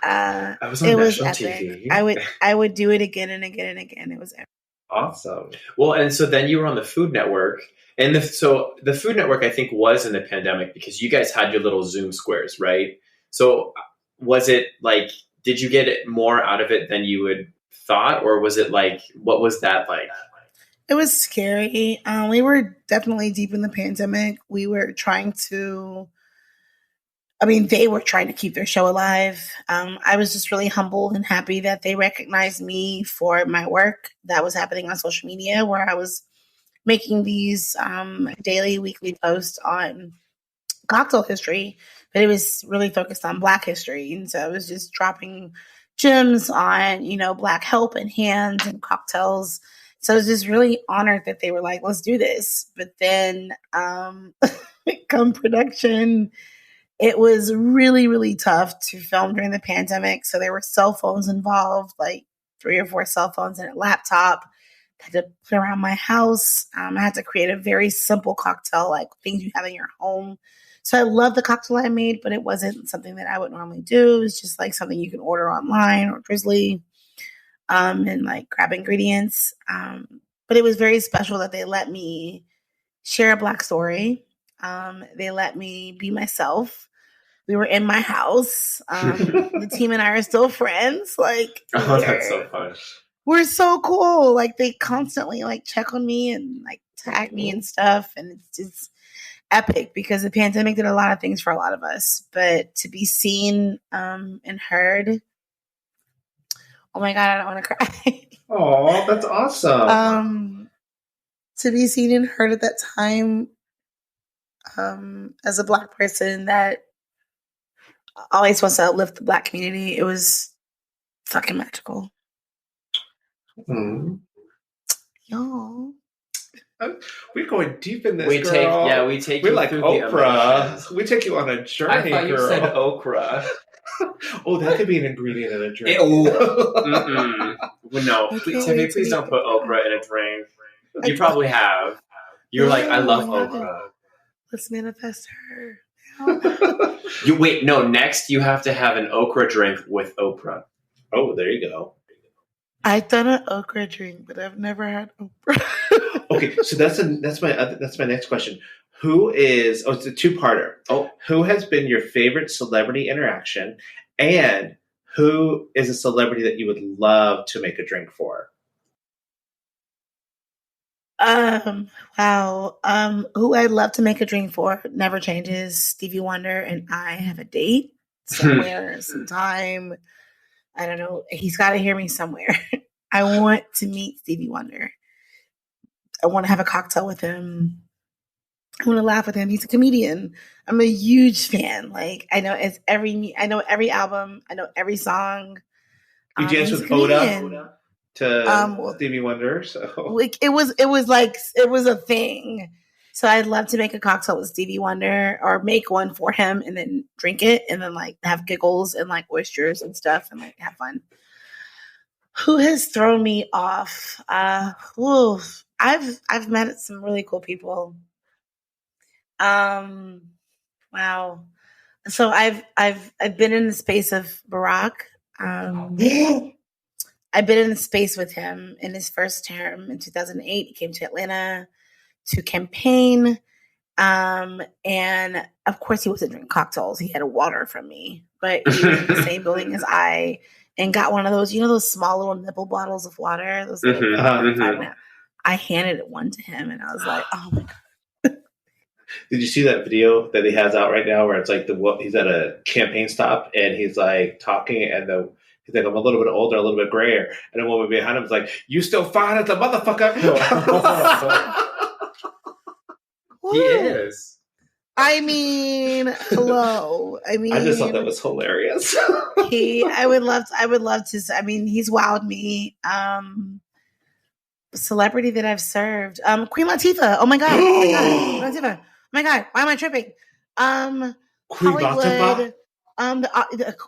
I was on national epic. TV. I would do it again and again and again. It was epic. Awesome. Well, and so then you were on the Food Network. And so the Food Network, I think, was in the pandemic because you guys had your little Zoom squares, right? So was it like, did you get more out of it than you would thought? Or was it like, what was that like? It was scary. We were definitely deep in the pandemic. We were trying to they were trying to keep their show alive. I was just really humbled and happy that they recognized me for my work that was happening on social media, where I was making these daily, weekly posts on cocktail history, but it was really focused on Black history. And so I was just dropping gems on, Black help and hands and cocktails. So I was just really honored that they were like, let's do this. But then come production, it was really, really tough to film during the pandemic. So there were cell phones involved, like 3 or 4 cell phones and a laptop. I had to put around my house. I had to create a very simple cocktail, like things you have in your home. So I love the cocktail I made, but it wasn't something that I would normally do. It was just like something you can order online or Drizzly and like grab ingredients. But it was very special that they let me share a Black story. They let me be myself. We were in my house. The team and I are still friends. Like, that's so fun. We're so cool. Like, they constantly like check on me and like tag me and stuff. And it's just epic because the pandemic did a lot of things for a lot of us. But to be seen and heard, oh my God, I don't want to cry. Oh, that's awesome. To be seen and heard at that time as a Black person that always wants to uplift the Black community, it was fucking magical. Y'all. We're going deep in this, We girl. take We're you like through Oprah. We take you on a journey, I thought you girl. said okra. Oh, that could be an ingredient in a drink. No, Tiffany, please don't put okra in a drink. You probably have. You're like, I love okra. Let's manifest her. Next you have to have an okra drink with Oprah. Oh, there you go. I've done an okra drink, but I've never had okra. Okay, so that's my next question. It's a 2-parter. Who has been your favorite celebrity interaction, and who is a celebrity that you would love to make a drink for? Wow. Who I'd love to make a drink for never changes. Stevie Wonder and I have a date somewhere, sometime. I don't know. He's got to hear me somewhere. I want to meet Stevie Wonder. I want to have a cocktail with him. I want to laugh with him. He's a comedian. I'm a huge fan. Like, I know every album. I know every song. You danced with Hoda to Stevie Wonder. So like, it was a thing. So I'd love to make a cocktail with Stevie Wonder or make one for him and then drink it and then like have giggles and like oysters and stuff and like have fun. Who has thrown me off? I've met some really cool people. Wow. So I've been in the space of Barack. I've been in the space with him in his first term in 2008. He came to Atlanta to campaign. And of course he wasn't drinking cocktails. He had a water from me, but he was in the same building as I and got one of those, those small little nipple bottles of water. Those I handed one to him and I was like, oh my God. Did you see that video that he has out right now where it's like he's at a campaign stop and he's like talking and he's like, I'm a little bit older, a little bit grayer. And a woman behind him is like, you still fine as a motherfucker. He is. I mean, hello. I just thought that was hilarious. I would love to. I mean, he's wowed me. Celebrity that I've served. Queen Latifah. Oh my God. Queen Latifah. Oh my God. Why am I tripping? Queen Latifah.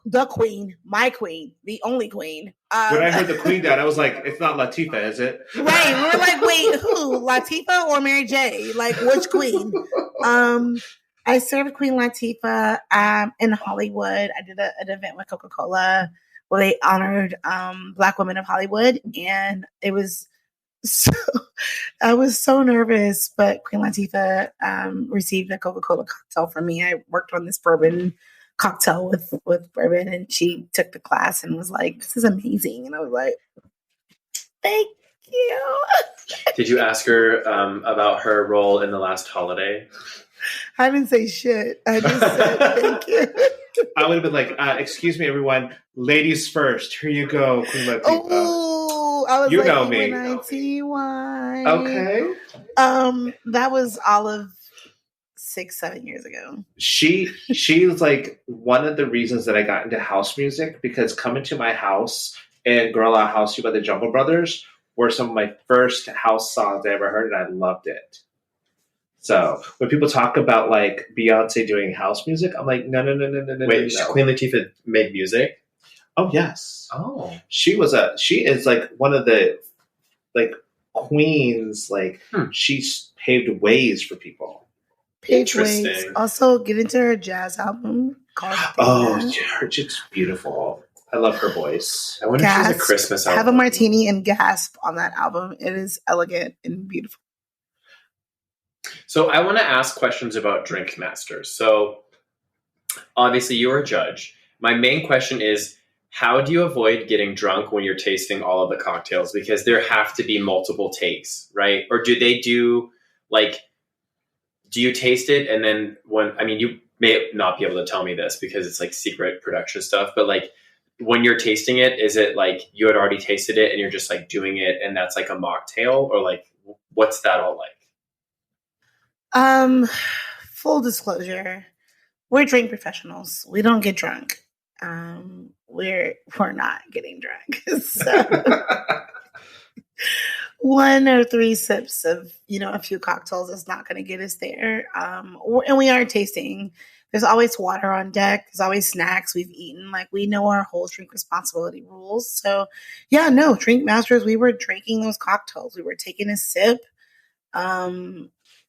The queen, my queen, the only queen. When I heard the queen dad, I was like, it's not Latifah, is it? Right. We were like, wait, who? Latifah or Mary J? Like, which queen? I served Queen Latifah in Hollywood. I did an event with Coca-Cola where they honored Black women of Hollywood. And it was I was so nervous, but Queen Latifah received a Coca-Cola cocktail from me. I worked on this bourbon cocktail with bourbon, and she took the class and was like, this is amazing. And I was like, thank you. Did you ask her about her role in the last holiday? I didn't say shit. I just said thank you. I would have been like, excuse me, everyone. Ladies first. Here you go, Queen Latifah. Oh, I was You like, know me. when I see why. Okay. That was all of 6-7 years ago. She was like one of the reasons that I got into house music, because Coming to My House and Girl I'll House You by the Jungle Brothers were some of my first house songs I ever heard, and I loved it. So when people talk about like Beyonce doing house music, I'm like, no. Wait, no. Queen Latifah made music? Oh yes. Oh. She is like one of the like queens, like she's paved ways for people. Page Waves. Interesting. Also, get into her jazz album called It's beautiful. I love her voice. I wonder if she's a Christmas album. Have a martini and gasp on that album. It is elegant and beautiful. So I want to ask questions about Drinkmasters. So obviously you're a judge. My main question is, how do you avoid getting drunk when you're tasting all of the cocktails? Because there have to be multiple takes, right? Or do they do like, do you taste it and then you may not be able to tell me this because it's like secret production stuff, but like when you're tasting it, is it like you had already tasted it and you're just like doing it and that's like a mocktail, or like what's that all like? Full disclosure, we're drink professionals. We don't get drunk. We're not getting drunk. So 1 or 3 sips of, a few cocktails is not going to get us there. And we are tasting. There's always water on deck. There's always snacks we've eaten. Like, we know our whole drink responsibility rules. So yeah, no, Drinkmasters, we were drinking those cocktails. We were taking a sip.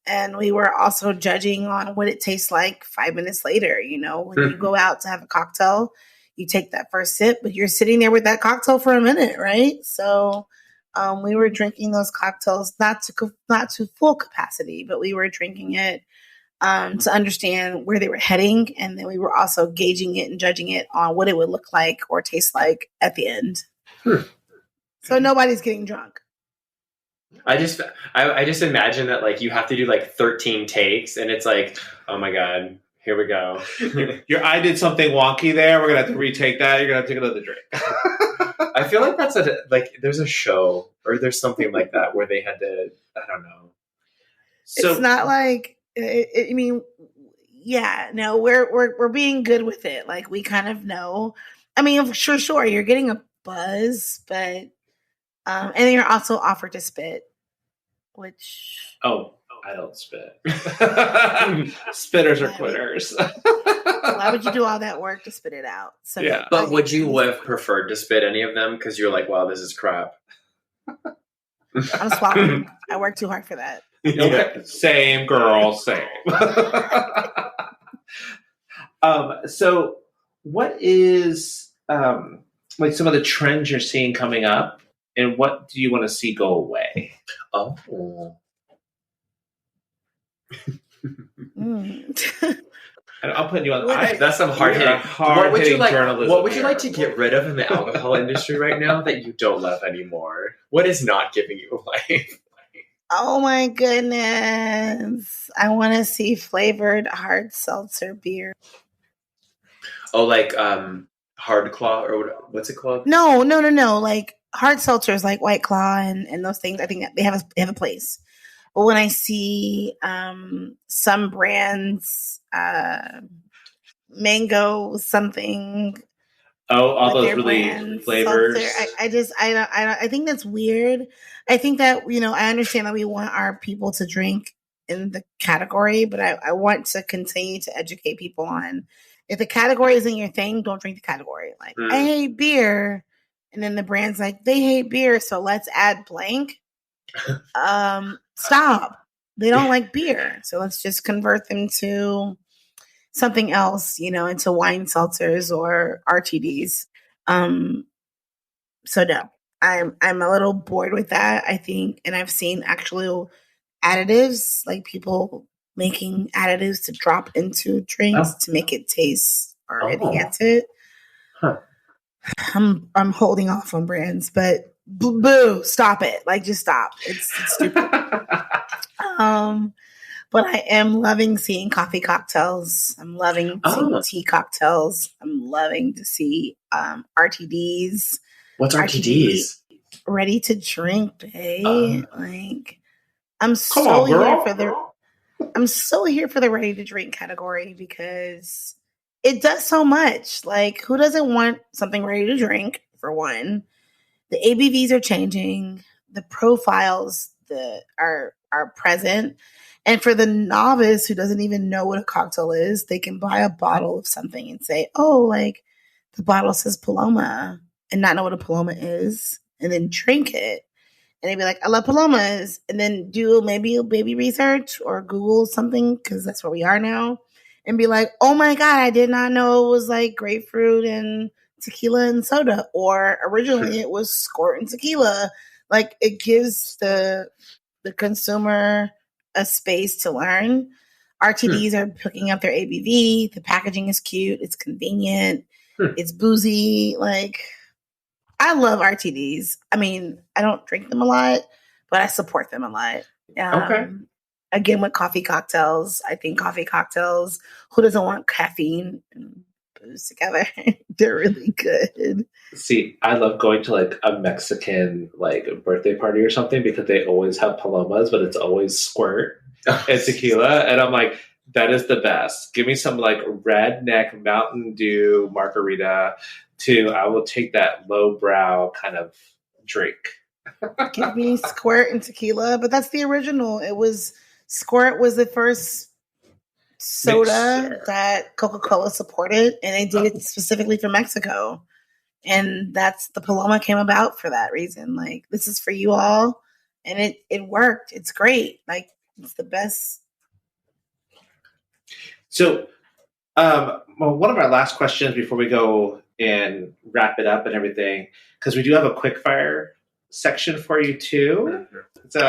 And we were also judging on what it tastes like 5 minutes later. When you go out to have a cocktail, you take that first sip, but you're sitting there with that cocktail for a minute, right? So we were drinking those cocktails not to full capacity, but we were drinking it to understand where they were heading, and then we were also gauging it and judging it on what it would look like or taste like at the end. So nobody's getting drunk. I just imagine that like you have to do like 13 takes, and it's like, oh my god, here we go. I did something wonky there. We're gonna have to retake that. You're gonna have to take another drink. I feel like that's there's a show or there's something like that where they had to, I don't know. So it's not like we're being good with it. Like, we kind of know. I mean, sure, you're getting a buzz, but and then you're also offered to spit, which I don't spit. Spitters are quitters. Why would you do all that work to spit it out? So yeah. But would you have preferred to spit any of them because you're like, wow, this is crap? I'm swallowing. I work too hard for that. Okay. Same, girl, same. So what is like some of the trends you're seeing coming up, and what do you want to see go away? Oh. I'm putting you on. That's some hard hitting journalism. What would you like to get rid of in the alcohol industry right now that you don't love anymore? What is not giving you life? Oh my goodness! I want to see flavored hard seltzer beer. Oh, like Hard Claw, or what's it called? No. Like hard seltzers, like White Claw and those things. I think that they have a place. But when I see some brands, mango something. Oh, all those really flavors. I think that's weird. I think that, I understand that we want our people to drink in the category, but I want to continue to educate people on, if the category isn't your thing, don't drink the category. Like, I hate beer. And then the brand's like, they hate beer, so let's add blank. Stop. They don't like beer. So let's just convert them to something else, into wine seltzers or RTDs. So no, I'm a little bored with that, I think. And I've seen actual additives, like people making additives to drop into drinks to make it taste or enhance it. Huh. I'm holding off on brands, but boo, stop it. Like, just stop. It's stupid. But I am loving seeing coffee cocktails. I'm loving seeing tea cocktails. I'm loving to see RTDs. What's RTDs? Ready to drink, babe. Like I'm Come on, I'm so here for the ready to drink category because it does so much. Like, who doesn't want something ready to drink, for one? The ABVs are changing. The profiles that are present. And for the novice who doesn't even know what a cocktail is, they can buy a bottle of something and say, oh, like the bottle says Paloma, and not know what a Paloma is, and then drink it. And they'd be like, I love Palomas. And then do maybe a baby research or Google something, because that's where we are now. And be like, oh my God, I did not know it was like grapefruit and tequila and soda. Or originally it was squirt and tequila. Like, it gives the consumer a space to learn. RTDs are picking up their ABV. The packaging is cute. It's convenient. It's boozy. Like, I love RTDs. I mean, I don't drink them a lot, but I support them a lot. Okay. Again, with coffee cocktails, I think coffee cocktails, who doesn't want caffeine and booze together? They're really good. See, I love going to like a Mexican like birthday party or something because they always have palomas, but it's always squirt and tequila. And I'm like, that is the best. Give me some like redneck Mountain Dew margarita too. I will take that lowbrow kind of drink. Give me squirt and tequila, but that's the original. Squirt was the first soda that Coca-Cola supported, and they did it specifically for Mexico. And that's the Paloma came about for that reason. Like, this is for you all, and it worked. It's great. Like, it's the best. So, well, one of our last questions before we go and wrap it up and everything, because we do have a quick fire section for you too. So,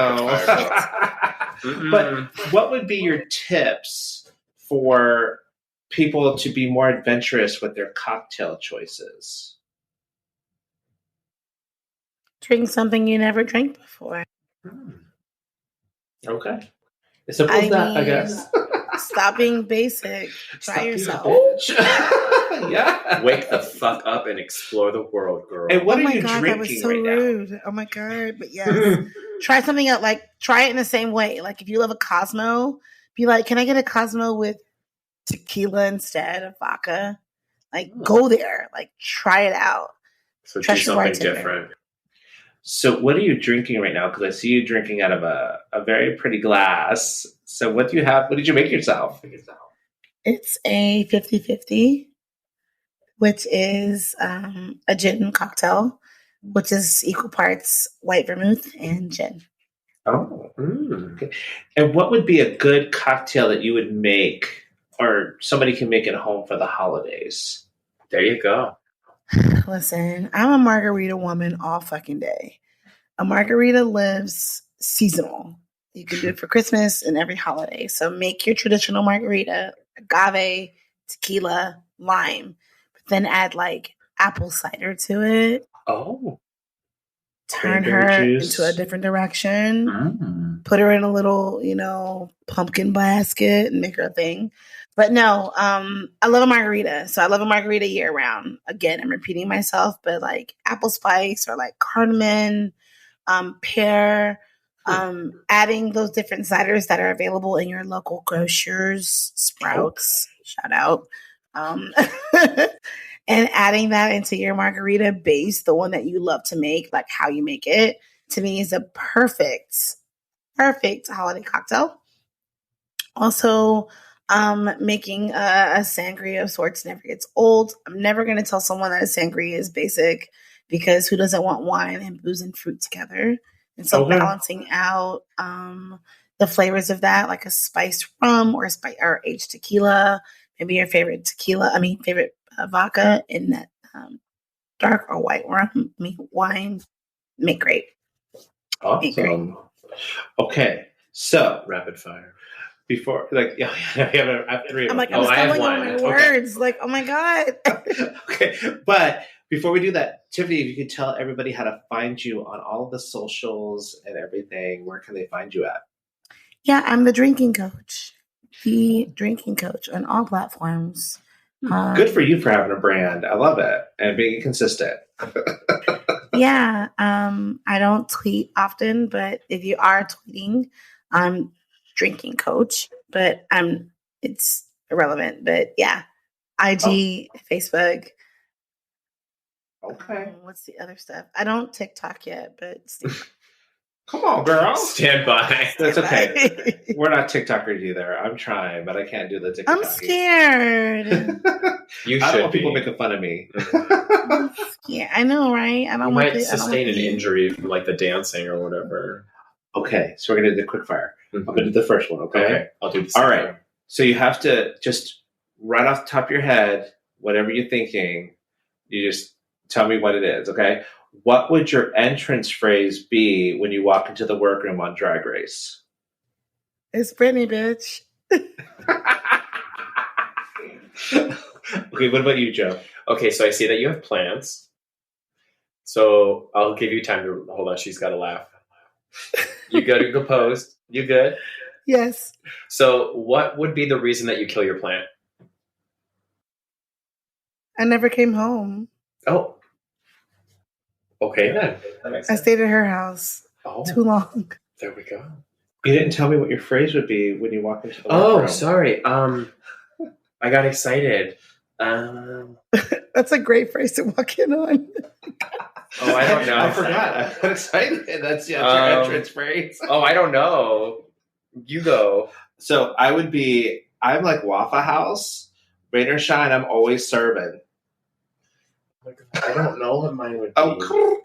but what would be your tips for people to be more adventurous with their cocktail choices? Drink something you never drank before. Okay. As simple as that, I guess. Stop being basic. Try yourself. Yeah. Wake the fuck up and explore the world, girl. And what oh are my you God, drinking that was so right rude. now? Oh my God, but yes. Try something out. Like, try it in the same way. Like, if you love a Cosmo, be like, can I get a Cosmo with tequila instead of vodka? Like, go there. Like, try it out. So Trust do your something bartender. different. So what are you drinking right now? Because I see you drinking out of a very pretty glass. So what do you have? What did you make yourself? It's a 50-50, which is a gin cocktail, which is equal parts white vermouth and gin. Oh, okay. And what would be a good cocktail that you would make or somebody can make at home for the holidays? There you go. Listen, I'm a margarita woman all fucking day. A margarita lives seasonal. You can do it for Christmas and every holiday. So make your traditional margarita, agave, tequila, lime, but then add like apple cider to it. Oh. Turn Cranberry her juice. into a different direction. Put her in a little, pumpkin basket and make her a thing. But no, I love a margarita. So I love a margarita year round. Again, I'm repeating myself, but like apple spice or like cardamom, pear, adding those different ciders that are available in your local grocers, Sprouts, shout out. And adding that into your margarita base, the one that you love to make, like how you make it, to me is a perfect holiday cocktail. Also, making a sangria of sorts never gets old. I'm never going to tell someone that a sangria is basic because who doesn't want wine and booze and fruit together? And so balancing out the flavors of that, like a spiced rum or aged tequila, maybe your favorite vodka in that dark or white wine, make great. Awesome. Okay, so Rapid fire. before, like, I have three. I'm like, Oh, I have stumbling one. over my words. Like, oh my God. Okay, but before we do that, Tiffanie, if you could tell everybody how to find you on all of the socials and everything, where can they find you at? Yeah, I'm the drinking coach. The drinking coach on all platforms. Good for you for having a brand. I love it. And being consistent. Yeah. I don't tweet often, but if you are tweeting, I'm drinking coach, but it's irrelevant. But yeah, IG, Facebook. Okay. What's the other stuff? I don't TikTok yet, but Come on, girl. Stand by. That's okay. We're not TikTokers either. I'm trying, but I can't do the TikTok. I'm scared. You I don't should want be. people making fun of me. Yeah, I know, right? I You don't might want sustain an injury from like the dancing or whatever. Okay, so we're going to do the quick fire. Mm-hmm. I'm going to do the first one, okay? I'll do the All second right. one. So you have to just right off the top of your head, whatever you're thinking, you just tell me what it is, okay? What would your entrance phrase be when you walk into the workroom on Drag Race? It's Brittany, bitch. Okay, what about you, Joe? Okay, so I see that you have plans. So I'll give you time to hold on. She's got to laugh. You good and composed? You good? Yes. So what would be the reason that you kill your plant? I never came home. Oh. Okay, then. That makes I sense. stayed at her house Oh, too long. there we go. You didn't tell me what your phrase would be when you walk into the workroom. Oh, sorry. I got excited. That's a great phrase to walk in on. Oh, I don't know. I forgot. I got excited. That's your entrance phrase. Oh, I don't know. You go. So I'm like Waffle House. Rain or shine, I'm always serving. I don't know what mine would be. Oh,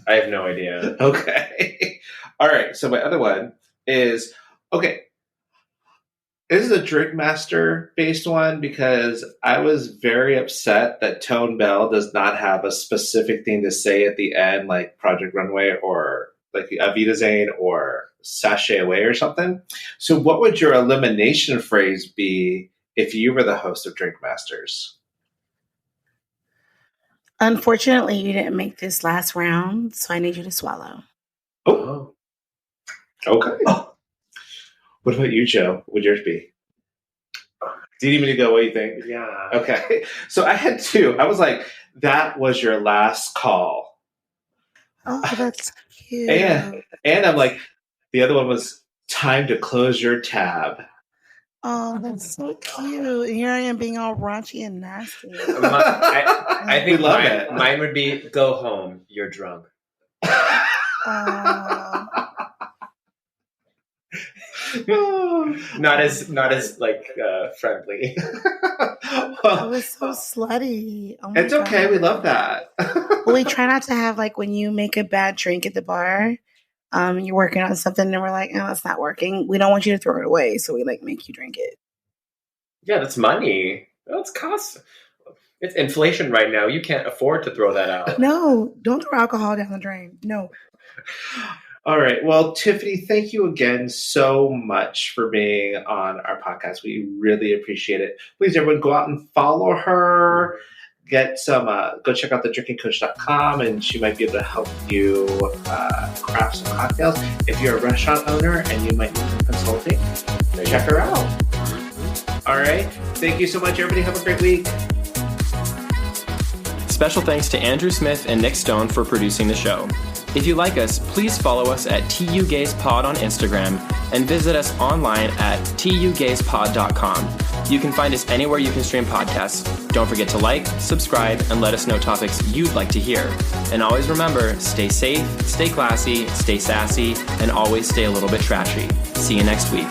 I have no idea. okay. All right. So my other one is, okay. This is a Drinkmaster based one because I was very upset that Tone Bell does not have a specific thing to say at the end, like Project Runway or like Avita Zane or Sashay Away or something. So what would your elimination phrase be if you were the host of Drinkmasters? Unfortunately, you didn't make this last round, so I need you to swallow. Oh, okay. Oh. What about you, Joe? What would yours be? Do you need me to go? What do you think? Yeah. Okay. So I had two. I was like, that was your last call. Oh, that's cute. And I'm like, the other one was time to close your tab. Oh, that's so cute. And here I am being all raunchy and nasty. I think We love it. mine would be go home. You're drunk. Not as like friendly. That was so slutty. Oh my It's okay. God. We love that. Well, we try not to have like when you make a bad drink at the bar, you're working on something and we're like, oh, it's not working. We don't want you to throw it away, so we like make you drink it. Yeah, that's money. That's cost. It's inflation right now. You can't afford to throw that out. No, don't throw alcohol down the drain. No. All right. Well, Tiffany, thank you again so much for being on our podcast. We really appreciate it. Please, everyone, go out and follow her. Get some, go check out thedrinkingcoach.com, and she might be able to help you craft some cocktails. If you're a restaurant owner and you might need some consulting, check her out. All right. Thank you so much, everybody. Have a great week. Special thanks to Andrew Smith and Nick Stone for producing the show. If you like us, please follow us at TUGazepod on Instagram and visit us online at tugazepod.com. You can find us anywhere you can stream podcasts. Don't forget to like, subscribe, and let us know topics you'd like to hear. And always remember, stay safe, stay classy, stay sassy, and always stay a little bit trashy. See you next week.